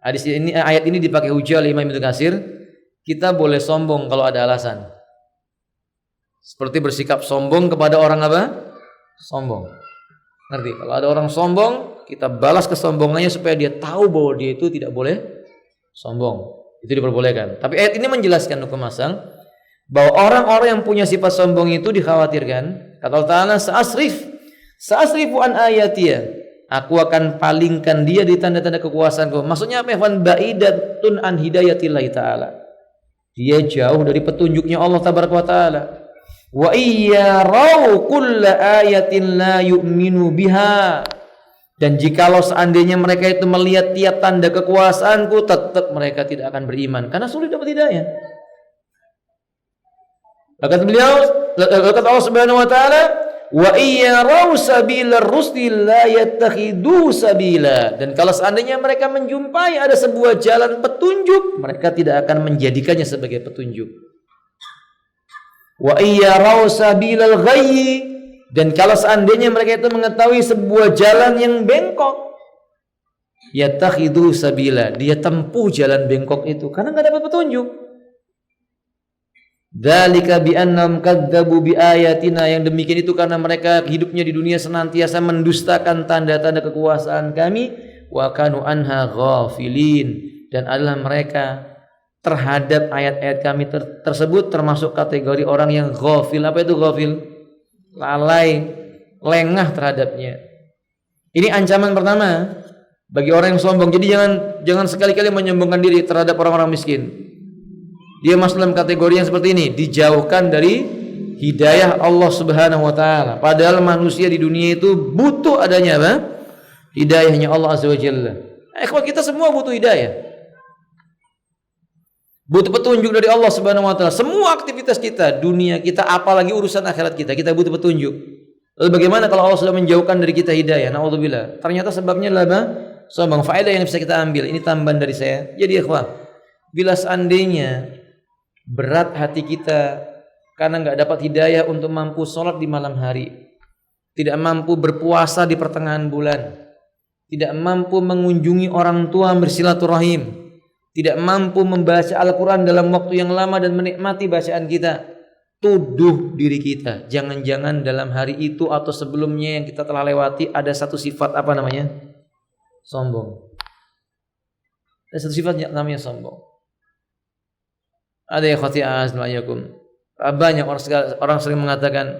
Ayat ini dipakai hujah oleh Imam Ibnu Katsir. Kita boleh sombong kalau ada alasan. Seperti bersikap sombong kepada orang apa? Sombong. Ngerti? Kalau ada orang sombong, kita balas kesombongannya supaya dia tahu bahwa dia itu tidak boleh sombong. Itu diperbolehkan. Tapi ayat ini menjelaskan hukum asal bahwa orang-orang yang punya sifat sombong itu dikhawatirkan. Kata Allah Ta'ala, Sa'asrifu an ayatiyah. Aku akan palingkan dia di tanda-tanda kekuasaanku. Maksudnya apa? Fan ba'idatun an hidayatillahi ta'ala. Dia jauh dari petunjuknya Allah Tabaraka wa Ta'ala. Wa iyyarau kulla ayatin la yu'minu biha. Dan jikalau seandainya mereka itu melihat tiap tanda kekuasaanku, tetap mereka tidak akan beriman karena sulit dapat hidayah. Kata Allah Subhanahu wa taala, wa iyyarau sabilar rusdi la yattakhidu sabila. Dan kalau seandainya mereka menjumpai ada sebuah jalan petunjuk, mereka tidak akan menjadikannya sebagai petunjuk. Wa iyyarau sabilal ghayyi. Dan kalau seandainya mereka itu mengetahui sebuah jalan yang bengkok, yattakhidu sabila, dia tempuh jalan bengkok itu karena enggak dapat petunjuk. Dzalika bi annahum kadzdzabu bi ayatina, yang demikian itu karena mereka hidupnya di dunia senantiasa mendustakan tanda-tanda kekuasaan kami, wa kanu anha ghafilin, dan adalah mereka terhadap ayat-ayat kami tersebut termasuk kategori orang yang ghafil. Apa itu ghafil? Lalai, lengah terhadapnya. Ini ancaman pertama bagi orang yang sombong. Jadi jangan sekali-kali menyombongkan diri terhadap orang-orang miskin. Dia masuk dalam kategori yang seperti ini, dijauhkan dari hidayah Allah Subhanahu wa taala. Padahal manusia di dunia itu butuh adanya apa? Hidayahnya Allah Azza wa Jalla. Kita semua butuh hidayah. Butuh petunjuk dari Allah Subhanahu wa taala. Semua aktivitas kita, dunia kita, apalagi urusan akhirat kita butuh petunjuk. Lalu bagaimana kalau Allah sudah menjauhkan dari kita hidayah? Nauzubillah. Ternyata sebabnya adalah apa? Sombong. Faedah yang bisa kita ambil. Ini tambahan dari saya. Jadi ikhwah, bila seandainya berat hati kita karena enggak dapat hidayah untuk mampu sholat di malam hari, tidak mampu berpuasa di pertengahan bulan, tidak mampu mengunjungi orang tua bersilaturahim, tidak mampu membaca Al-Quran dalam waktu yang lama dan menikmati bacaan kita, tuduh diri kita. Jangan-jangan dalam hari itu atau sebelumnya yang kita telah lewati ada satu sifat apa namanya? Sombong. Ada satu sifat namanya sombong. Ada ya khati'az ma'ayakum. Banyak orang sering mengatakan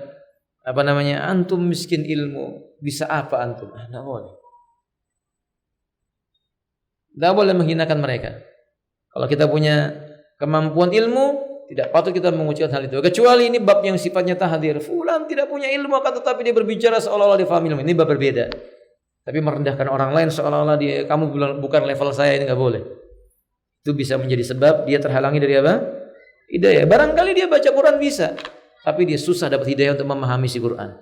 apa namanya? Antum miskin ilmu, bisa apa antum? Tidak boleh. Tidak boleh menghinakan mereka. Kalau kita punya kemampuan ilmu, tidak patut kita mengucapkan hal itu. Kecuali ini bab yang sifatnya tahdir. Fulan tidak punya ilmu, akan tetapi dia berbicara seolah-olah dia paham ilmu. Ini bab berbeda. Tapi merendahkan orang lain seolah-olah dia, kamu bukan level saya, ini nggak boleh. Itu bisa menjadi sebab dia terhalangi dari apa? Hidayah. Barangkali dia baca Quran bisa, tapi dia susah dapat hidayah untuk memahami si Quran.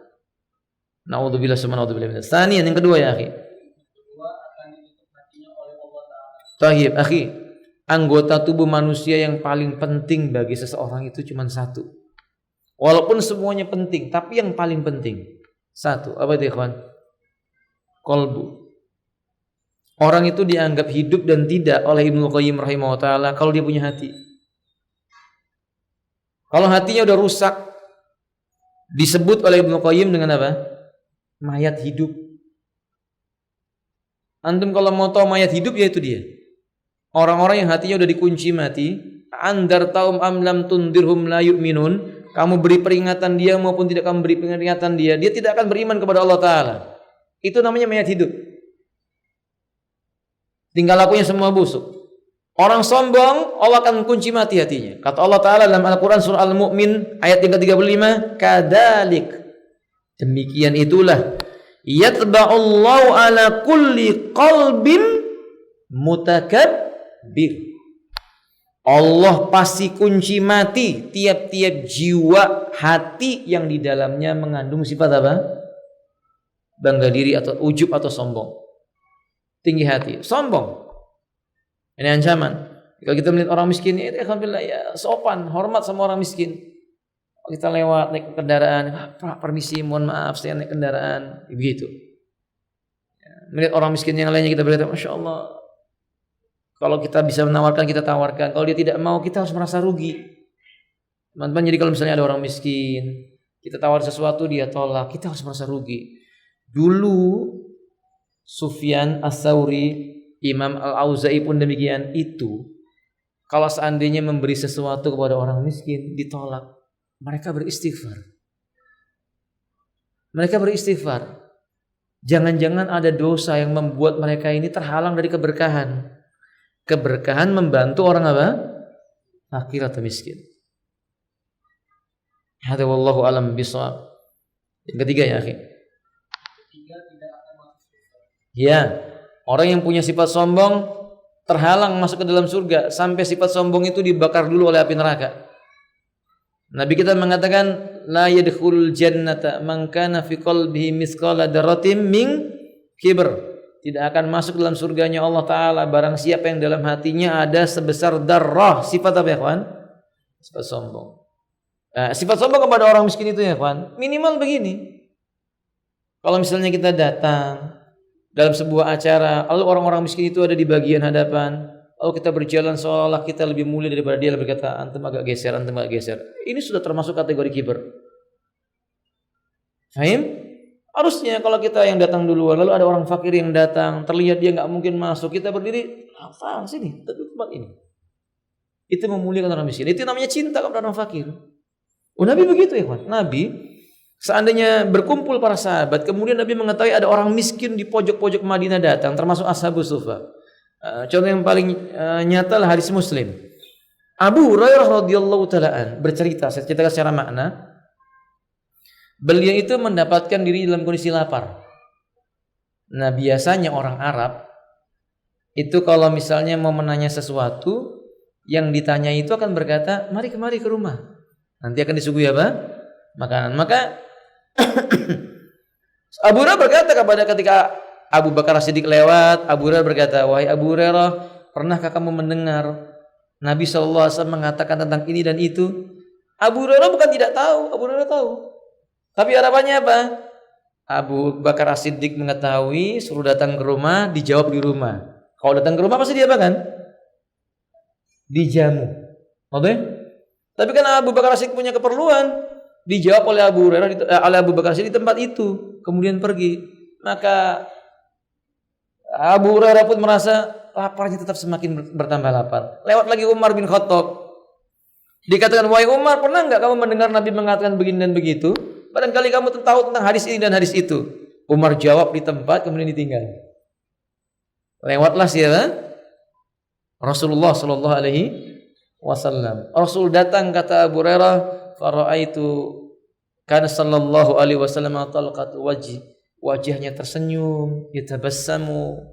Naudzubillah subhanahu wa ta'ala. Tsaniyan, yang kedua ya akhi. Tahib akhi, anggota tubuh manusia yang paling penting bagi seseorang itu cuma satu. Walaupun semuanya penting, tapi yang paling penting satu. Apa itu ikhwan? Qalbu. Orang itu dianggap hidup dan tidak oleh Ibnu Qayyim rahimahullah taala kalau dia punya hati. Kalau hatinya udah rusak, disebut oleh Ibnu Qayyim dengan apa? Mayat hidup. Antum kalau mau tahu mayat hidup, ya itu dia. Orang-orang yang hatinya udah dikunci mati. Andar taum am lam tundirhum la yu'minun. Kamu beri peringatan dia maupun tidak kamu beri peringatan dia, dia tidak akan beriman kepada Allah Ta'ala. Itu namanya mayat hidup. Tinggal lakunya semua busuk. Orang sombong, Allah akan kunci mati hatinya. Kata Allah Ta'ala dalam Al-Quran surah Al-Mu'min ayat yang ke-35, kadalik, demikian itulah, yatba'ullahu ala kulli qalbin mutakabbir. Allah pasti kunci mati tiap-tiap jiwa hati yang di dalamnya mengandung sifat apa? Bangga diri atau ujub atau sombong. Tinggi hati, sombong. Ini ancaman. Kalau kita melihat orang miskin, itu alhamdulillah ya sopan, hormat sama orang miskin. Kita lewat naik kendaraan, Pak permisi, mohon maaf saya naik kendaraan, begitu. Melihat orang miskin yang lainnya kita berkata, Masya Allah, kalau kita bisa menawarkan kita tawarkan, kalau dia tidak mau kita harus merasa rugi. Teman-teman, jadi kalau misalnya ada orang miskin, kita tawar sesuatu dia tolak, kita harus merasa rugi. Dulu Sufyan Ats-Tsauri, Imam Al-Auza'i pun demikian. Itu kalau seandainya memberi sesuatu kepada orang miskin ditolak, mereka beristighfar. Jangan-jangan ada dosa yang membuat mereka ini terhalang dari keberkahan. Keberkahan membantu orang apa? Fakir atau miskin. Hada wallahu alam bisawab. Yang ketiga ya, akhi. Ya, orang yang punya sifat sombong terhalang masuk ke dalam surga sampai sifat sombong itu dibakar dulu oleh api neraka. Nabi kita mengatakan la yadkhulul jannata man kana fi qalbihi mithqala dzarratin min kibr. Tidak akan masuk dalam surganya Allah taala barang siapa yang dalam hatinya ada sebesar darrah. Sifat apa ya, kawan? Sifat sombong. Sifat sombong kepada orang miskin itu ya, kawan, minimal begini. Kalau misalnya kita datang dalam sebuah acara, lalu orang-orang miskin itu ada di bagian hadapan, lalu kita berjalan seolah-olah kita lebih mulia daripada dia, berkata, antum agak geser. Ini sudah termasuk kategori kiber. Fahim? Harusnya kalau kita yang datang duluan, lalu ada orang fakir yang datang, terlihat dia nggak mungkin masuk, kita berdiri, apa sini, tempat ini. Itu memuliakan orang miskin. Itu namanya cinta kepada orang fakir. Nabi begitu ya, kawan. Nabi seandainya berkumpul para sahabat, kemudian Nabi mengetahui ada orang miskin di pojok-pojok Madinah datang, termasuk Ashabus Suffah. Contoh yang paling nyata lah hadis Muslim. Abu Hurairah radhiyallahu taalaan bercerita, saya ceritakan secara makna. Beliau itu mendapatkan diri dalam kondisi lapar. Nah, biasanya orang Arab itu kalau misalnya mau menanya sesuatu, yang ditanya itu akan berkata, mari kemari ke rumah. Nanti akan disuguhi apa? Makanan. Maka Abu Hurairah berkata ketika Abu Bakar As-Siddiq lewat, Abu Hurairah berkata, wahai Abu Hurairah, pernahkah kamu mendengar Nabi SAW mengatakan tentang ini dan itu? Abu Hurairah bukan tidak tahu, Abu Hurairah tahu. Tapi harapannya apa? Abu Bakar As-Siddiq mengetahui, suruh datang ke rumah, dijawab di rumah. Kalau datang ke rumah pasti dia apa kan? Dijamu. Oke? Tapi kan Abu Bakar As-Siddiq punya keperluan, dijawab oleh Abu Bakar As-Siddiq di tempat itu, kemudian pergi. Maka Abu Hurairah pun merasa laparnya tetap semakin bertambah lapar. Lewat lagi Umar bin Khattab. Dikatakan, wahai Umar, pernah enggak kamu mendengar Nabi mengatakan begini dan begitu? Barangkali kamu tahu tentang hadis ini dan hadis itu. Umar jawab di tempat, kemudian ditinggal. Lewatlah siapa? Rasulullah sallallahu alaihi wasallam. Rasul datang, kata Abu Hurairah, faraitu kana sallallahu alaihi wasallam talqat wajahnya tersenyum, yatabassamu.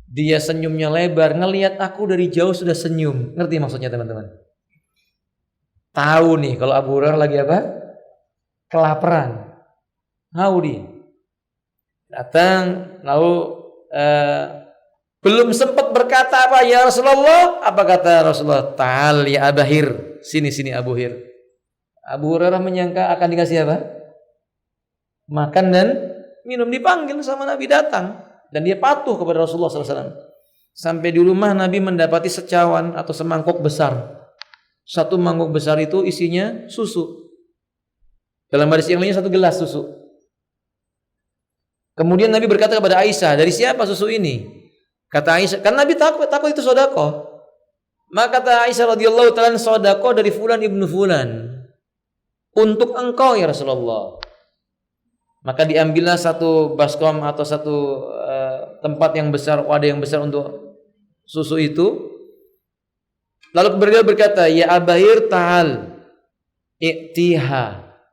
Dia senyumnya lebar, ngelihat aku dari jauh sudah senyum. Ngerti maksudnya, teman-teman? Tahu nih kalau Abu Hurairah lagi apa? Kelaparan. Tahu dia. Datang, lalu belum sempat berkata apa, ya Rasulullah, apa kata Rasulullah? Ta'al ya Abahir, sini Abu Hir. Abu Hurairah menyangka akan dikasih apa? Makan dan minum. Dipanggil sama Nabi, datang, dan dia patuh kepada Rasulullah SAW. Sampai di rumah Nabi mendapati secawan atau semangkok besar. Satu mangkok besar itu isinya susu. Dalam hadis yang lainnya 1 gelas susu. Kemudian Nabi berkata kepada Aisyah, dari siapa susu ini? Kata Aisyah, kan Nabi takut itu sedekah. Maka kata Aisyah radhiyallahu ta'ala, sedekah dari fulan ibnu fulan. Untuk engkau ya Rasulullah. Maka diambillah satu baskom atau satu tempat yang besar, wadah yang besar untuk susu itu. Lalu beliau berkata, ya Abahir ta'al i'tiha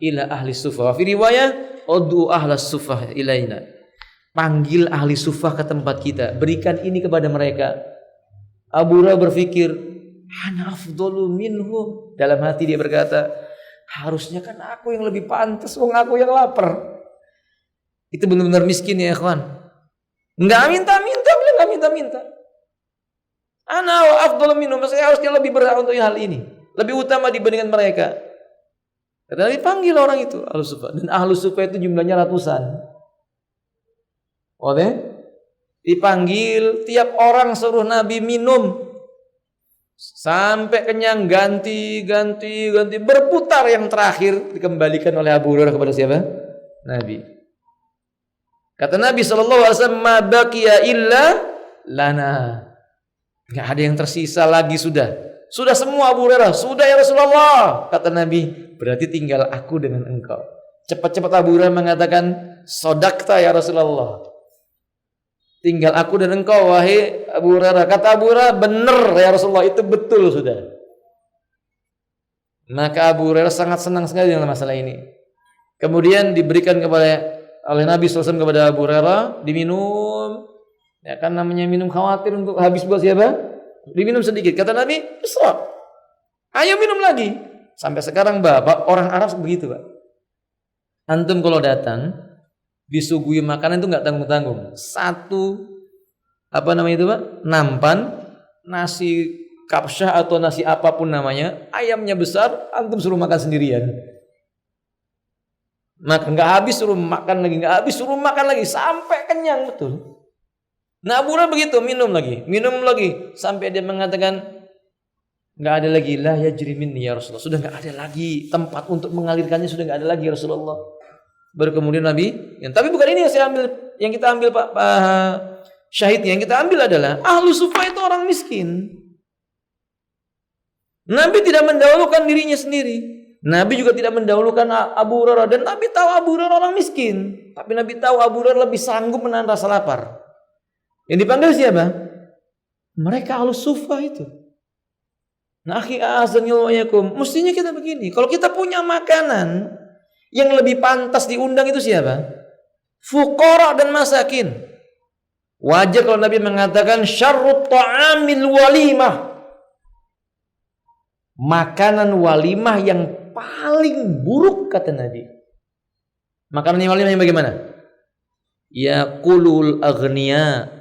ila ahli sufah. Fi riwayah, ud'u ahlas sufah ilaina. Panggil ahli sufah ke tempat kita, berikan ini kepada mereka. Abu Hurairah berpikir, ana afdalu minhum. Dalam hati dia berkata, harusnya kan aku yang lebih pantas, wong aku yang lapar. Itu benar-benar miskin ya ikhwan. Enggak minta-minta, beliau enggak minta-minta. Ana wa afdalu minhum, saya harusnya lebih berhak untuk hal ini, lebih utama dibandingkan mereka. Kata Nabi, panggil orang itu Ahlus Suffah. Dan Ahlus Suffah itu jumlahnya ratusan. Oke? Dipanggil, tiap orang suruh Nabi minum sampai kenyang, ganti, berputar, yang terakhir dikembalikan oleh Abu Hurairah kepada siapa? Nabi. Kata Nabi SAW, ma baqiya illa lana. Enggak ada yang tersisa lagi, sudah semua Abu Hurairah, sudah ya Rasulullah. Kata Nabi, berarti tinggal aku dengan engkau. Cepat-cepat Abu Hurairah mengatakan, sodakta ya Rasulullah. Tinggal aku dan engkau wahai Abu Hurairah. Kata Abu Hurairah, benar ya Rasulullah, itu betul sudah. Maka Abu Hurairah sangat senang sekali dengan masalah ini. Kemudian diberikan oleh Nabi SAW kepada Abu Hurairah, diminum. Ya kan namanya minum khawatir untuk habis buat siapa? Diminum sedikit. Kata Nabi, isra. Ayo minum lagi. Sampai sekarang Bapak, orang Arab begitu Pak. Antum kalau datang disuguhi makanan itu nggak tanggung-tanggung. Satu itu Pak? Nampan, nasi kapsyah atau nasi apapun namanya, ayamnya besar, antum suruh makan sendirian. Maka nggak habis suruh makan lagi, nggak habis suruh makan lagi sampai kenyang betul. Nah Abu Hurairah begitu, minum lagi sampai dia mengatakan nggak ada lagi, la yajri minni ya Rasulullah, sudah nggak ada lagi tempat untuk mengalirkannya, sudah nggak ada lagi ya Rasulullah. Baru kemudian Nabi, tapi bukan ini yang kita ambil Pak syahidnya, yang kita ambil adalah Ahlus Suffah itu orang miskin. Nabi tidak mendahulukan dirinya sendiri. Nabi juga tidak mendahulukan Abu Hurairah, dan Nabi tahu Abu Hurairah orang miskin, tapi Nabi tahu Abu Hurairah lebih sanggup menahan rasa lapar. Yang dipanggil siapa? Mereka Ahlus Suffah itu. Nah, akhi a'azanillahu wa iyyakum, mestinya kita begini. Kalau kita punya makanan, yang lebih pantas diundang itu siapa? Fuqara dan masakin. Wajar kalau Nabi mengatakan syarrut ta'amil walimah. Makanan walimah yang paling buruk kata Nabi. Makanan walimah yang bagaimana? Yaqulul aghniya,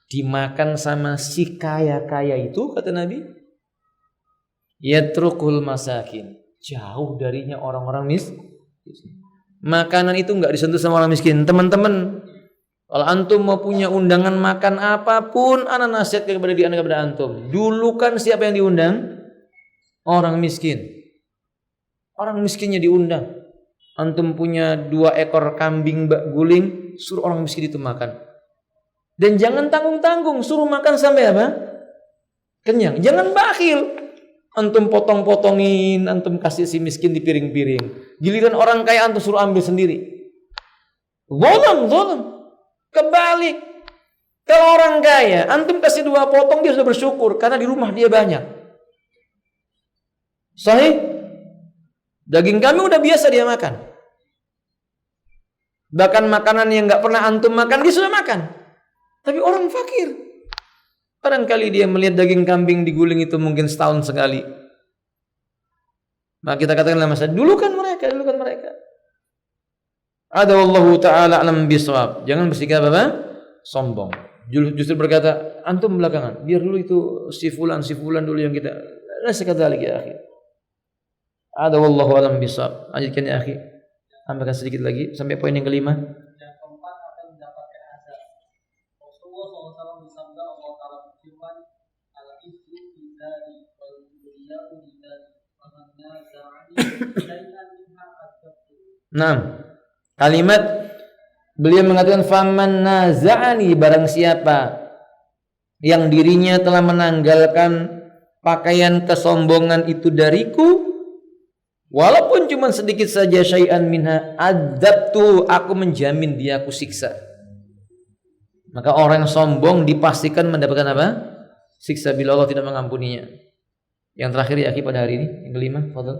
dimakan sama si kaya-kaya itu kata Nabi. Yatrukul masakin, jauh darinya orang-orang miskin. Makanan itu enggak disentuh sama orang miskin. Teman-teman, kalau antum mau punya undangan makan apapun, ana nasihatkan kepada antum, dulukan siapa yang diundang? Orang miskin. Orang miskinnya diundang. Antum punya 2 ekor kambing guling, suruh orang miskin itu makan. Dan jangan tanggung-tanggung, suruh makan sampai apa? Kenyang. Jangan bakhil. Antum potong-potongin, antum kasih si miskin di piring-piring. Giliran orang kaya antum suruh ambil sendiri. Zalim. Kebalik. Kalau orang kaya, antum kasih 2 potong, dia sudah bersyukur karena di rumah dia banyak. Sahih? Daging kami udah biasa dia makan. Bahkan makanan yang nggak pernah antum makan, dia sudah makan. Tapi orang fakir, barangkali dia melihat daging kambing diguling itu mungkin setahun sekali. Maka kita katakanlah masa dulukan mereka. Ada wallahu taala alam bisawab. Jangan bersikap apa? Sombong. Justru berkata antum belakangan. Biar dulu itu si fulan dulu yang kita. Sekadar lagi ya akhi. Ada wallahu alam bisawab. Lanjutkan ya akhi. Tambahkan sedikit lagi sampai poin yang kelima. Yang keempat akan mendapatkan azab. Rasulullah SAW bersabda, Allah Ta'ala berfirman, al-izzu bidari wal mulya'u bidari wa man naza'ani syai'an minha adzabtu. Nah, kalimat beliau mengatakan faman naza'ani, barang siapa yang dirinya telah menanggalkan pakaian kesombongan itu dariku, walaupun cuma sedikit saja, syai'an minha adzabtu, aku menjamin dia aku siksa. Maka orang yang sombong dipastikan mendapatkan apa? Siksa bila Allah tidak mengampuninya. Yang terakhir ya akhi pada hari ini, yang kelima, fadhil.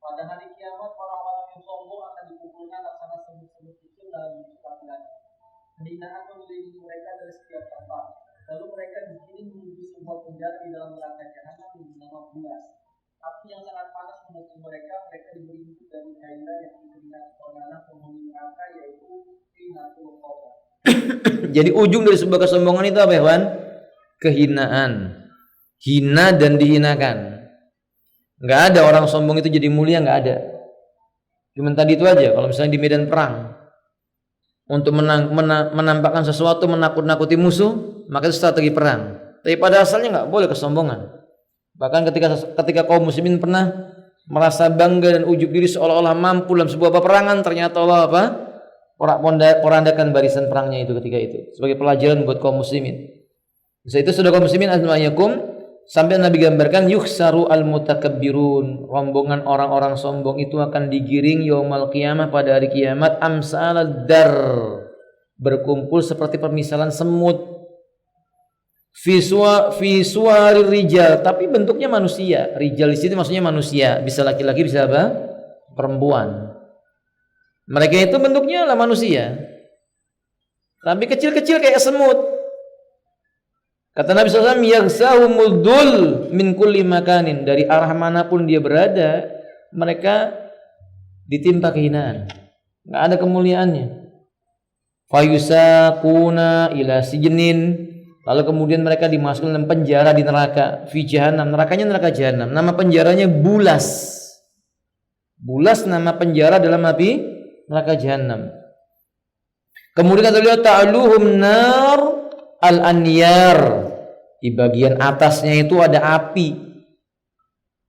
Pada hari kiamat orang-orang yang sombong akan dikumpulkan laksana semut-semut kecil dalam bentuk laki-laki. Penghinaan mengelilingi mereka dari setiap tempat. Lalu mereka digiring menuju sebuah penjara di dalam neraka jahanam yang bernama Bulas. Api yang sangat panas memukul mereka. Mereka diberi hidup dari cairan yang diberikan kepada penghuni neraka, yaitu Tinatul Khobar. Jadi ujung dari sebuah kesombongan itu apa ya, Wan? Kehinaan. Hina dan dihinakan. Nggak ada orang sombong itu jadi mulia, nggak ada. Cuman tadi itu aja. Kalau misalnya di medan perang, untuk menampakkan sesuatu, menakut-nakuti musuh, maka itu strategi perang. Tapi pada asalnya nggak boleh kesombongan. Bahkan ketika kaum muslimin pernah merasa bangga dan ujub diri seolah-olah mampu dalam sebuah peperangan, ternyata Allah porandakan barisan perangnya itu ketika itu sebagai pelajaran buat kaum muslimin. Itu sudah kaum muslimin azma'iyakum, sampai Nabi gambarkan yuhsaru al-mutakabbirun, rombongan orang-orang sombong itu akan digiring yaumal qiyamah pada hari kiamat amsalad dar, berkumpul seperti permisalan semut, fi suwari rijal, tapi bentuknya manusia. Rijal di sini maksudnya manusia, bisa laki-laki bisa apa? Perempuan. Mereka itu bentuknya lah manusia, tapi kecil-kecil kayak semut. Kata Nabi SAW, yaghsahumul dul min kulli makanin, dari arah manapun dia berada, mereka ditimpa kehinaan, nggak ada kemuliaannya. Fayusaquna ila sijnin, lalu kemudian mereka dimasukkan dalam penjara di neraka, fi jahannam, nerakanya neraka jahanam. Nama penjaranya Bulas. Bulas nama penjara dalam api neraka jahanam. Kemudian kata beliau, ta'aluhum nar al-anyar, di bagian atasnya itu ada api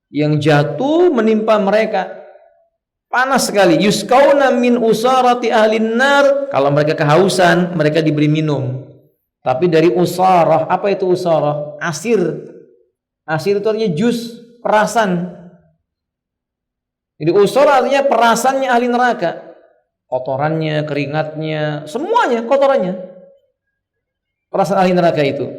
yang jatuh menimpa mereka, panas sekali. Yuskauna min usarati ahlin nar, kalau mereka kehausan mereka diberi minum, tapi dari usarah. Apa itu usarah? Asir. Asir itu artinya jus, perasan. Jadi usarah artinya perasannya ahli neraka, kotorannya, keringatnya, semuanya kotorannya, perasan ahli neraka itu.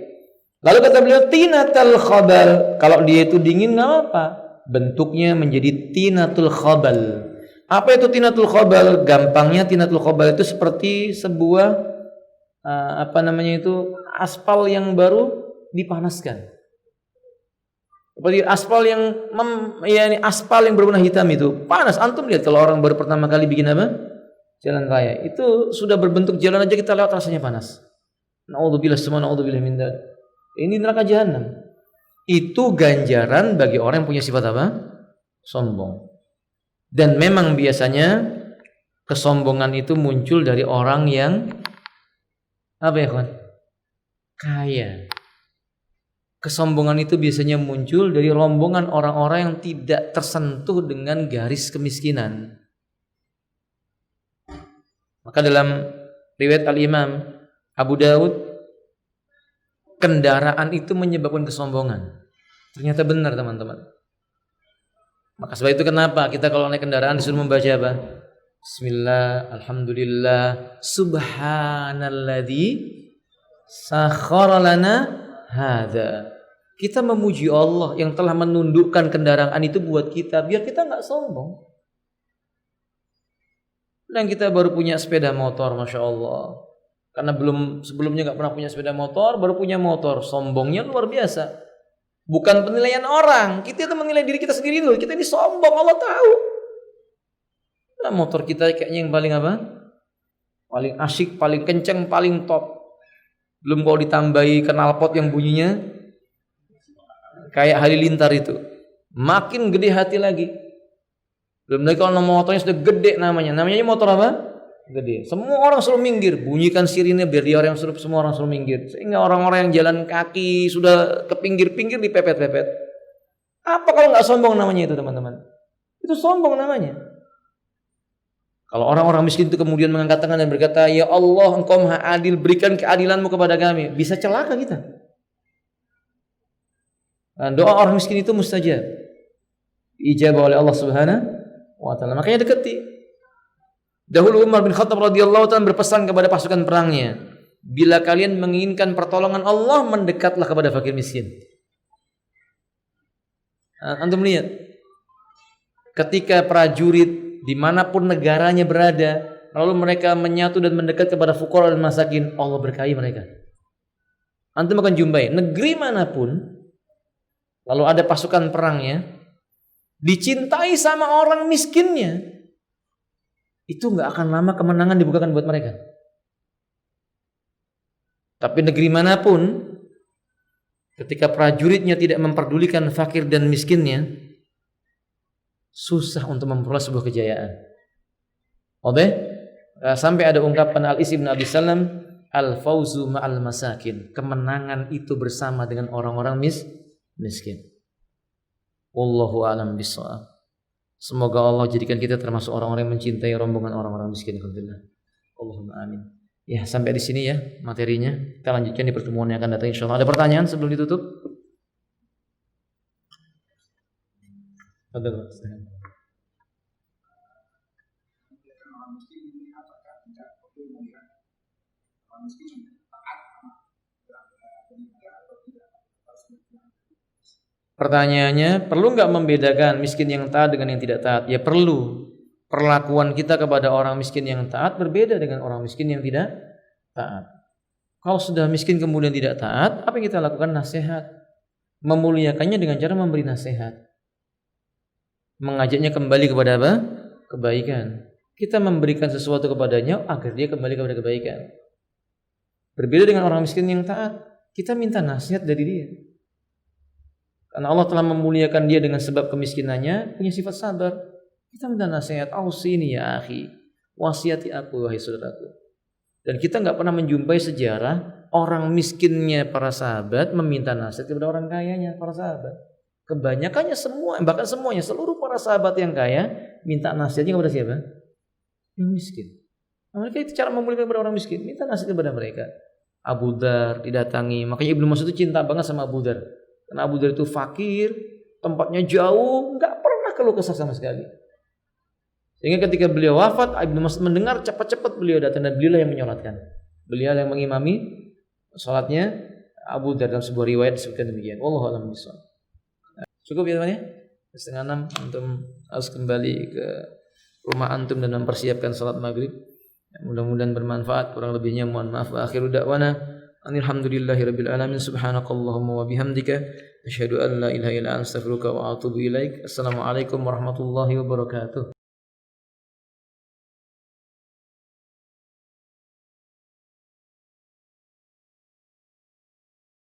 Lalu kata beliau, tinatul khabal, kalau dia itu dingin nggak apa, bentuknya menjadi tinatul khabal. Apa itu tinatul khabal? Gampangnya tinatul khabal itu seperti sebuah aspal yang baru dipanaskan. Seperti aspal aspal yang berwarna hitam itu panas. Antum lihat kalau orang baru pertama kali bikin apa? Jalan raya, itu sudah berbentuk jalan aja kita lewat rasanya panas. Na'udzubillah min dzalik. Ini neraka jahanam. Itu ganjaran bagi orang yang punya sifat apa? Sombong. Dan memang biasanya kesombongan itu muncul dari orang yang apa ya, kawan? Kaya. Kesombongan itu biasanya muncul dari rombongan orang-orang yang tidak tersentuh dengan garis kemiskinan. Maka dalam riwayat Al-Imam Abu Daud, kendaraan itu menyebabkan kesombongan. Ternyata benar, teman-teman. Maka sebab itu kenapa kita kalau naik kendaraan disuruh membaca apa? Bismillah, alhamdulillah, subhanalladzi sakhkhara lana hadza. Kita memuji Allah yang telah menundukkan kendaraan itu buat kita, biar kita nggak sombong. Dan kita baru punya sepeda motor, Masya Allah. Karena sebelumnya nggak pernah punya sepeda motor, baru punya motor, sombongnya luar biasa. Bukan penilaian orang, kita itu menilai diri kita sendiri dulu. Kita ini sombong, Allah tahu. Nah, motor kita kayaknya yang paling apa? Paling asyik, paling kenceng, paling top. Belum kalau ditambahi knalpot yang bunyinya kayak halilintar itu, makin gede hati lagi. Belum lagi kalau motornya sudah gede namanya motor apa? Gede. Semua orang suruh minggir, bunyikan sirine biar dia orang semua orang suruh minggir. Sehingga orang-orang yang jalan kaki sudah ke pinggir-pinggir dipepet-pepet. Apa kalau nggak sombong namanya itu, teman-teman? Itu sombong namanya. Kalau orang-orang miskin itu kemudian mengangkat tangan dan berkata, "Ya Allah, Engkau Maha Adil, berikan keadilan-Mu kepada kami." Bisa celaka kita. Nah, doa orang miskin itu mustajab, diijabah oleh Allah Subhanahu wa taala. Makanya dekati. Dahulu Umar bin Khattab radhiyallahu ta'ala berpesan kepada pasukan perangnya, bila kalian menginginkan pertolongan Allah, mendekatlah kepada fakir miskin. Antum lihat, ketika prajurit dimanapun negaranya berada, lalu mereka menyatu dan mendekat kepada fuqara dan masakin, Allah berkahi mereka. Antum akan jumpai negeri manapun, lalu ada pasukan perangnya, dicintai sama orang miskinnya, itu nggak akan lama kemenangan dibukakan buat mereka. Tapi negeri manapun, ketika prajuritnya tidak memperdulikan fakir dan miskinnya, susah untuk memperoleh sebuah kejayaan. Oke? Sampai ada ungkapan Al-Is bin Abi Salam, al-fauzu ma'al masakin, kemenangan itu bersama dengan orang-orang miskin. Wallahu a'lam bishawab. Semoga Allah jadikan kita termasuk orang-orang yang mencintai rombongan orang-orang miskin. Alhamdulillah. Allahumma amin. Ya, sampai di sini ya materinya. Kita lanjutkan di pertemuan yang akan datang insyaallah. Ada pertanyaan sebelum ditutup? Ada. Pertanyaannya, perlu nggak membedakan miskin yang taat dengan yang tidak taat? Ya perlu. Perlakuan kita kepada orang miskin yang taat berbeda dengan orang miskin yang tidak taat. Kalau sudah miskin kemudian tidak taat, apa yang kita lakukan? Nasihat. Memuliakannya dengan cara memberi nasihat. Mengajaknya kembali kepada apa? Kebaikan. Kita memberikan sesuatu kepadanya agar dia kembali kepada kebaikan. Berbeda dengan orang miskin yang taat. Kita minta nasihat dari dia. Karena Allah telah memuliakan dia dengan sebab kemiskinannya, punya sifat sabar. Kita minta nasihat, ausini ya akhi, wasiati aku wahai saudaraku. Dan kita nggak pernah menjumpai sejarah orang miskinnya para sahabat meminta nasihat kepada orang kayanya para sahabat. Kebanyakannya semua, bahkan semuanya, seluruh para sahabat yang kaya minta nasihatnya kepada siapa? Yang miskin. Nah, mereka itu cara memuliakan kepada orang miskin, minta nasihat kepada mereka. Abu Dzar didatangi, makanya Ibnu Mas'ud itu cinta banget sama Abu Dzar. Karena Abu Dzar itu fakir, tempatnya jauh, nggak pernah keluh kesah sama sekali. Sehingga ketika beliau wafat, Ibnu Mas'ud mendengar cepat-cepat beliau datang dan beliau yang menyolatkan. Beliau yang mengimami salatnya Abu Dzar. Dalam sebuah riwayat disebutkan demikian. Wallahu a'lam bishawab. Cukup ya teman ya. 5:30 antum harus kembali ke rumah antum dan mempersiapkan salat maghrib. Mudah-mudahan bermanfaat. Kurang lebihnya mohon maaf. Wa akhiru da'wana alhamdulillahirabbil alamin. Subhanakallahumma wa bihamdika asyhadu an la ilaha illa anta astaghfiruka wa atubu ilaik. Assalamualaikum warahmatullahi wabarakatuh.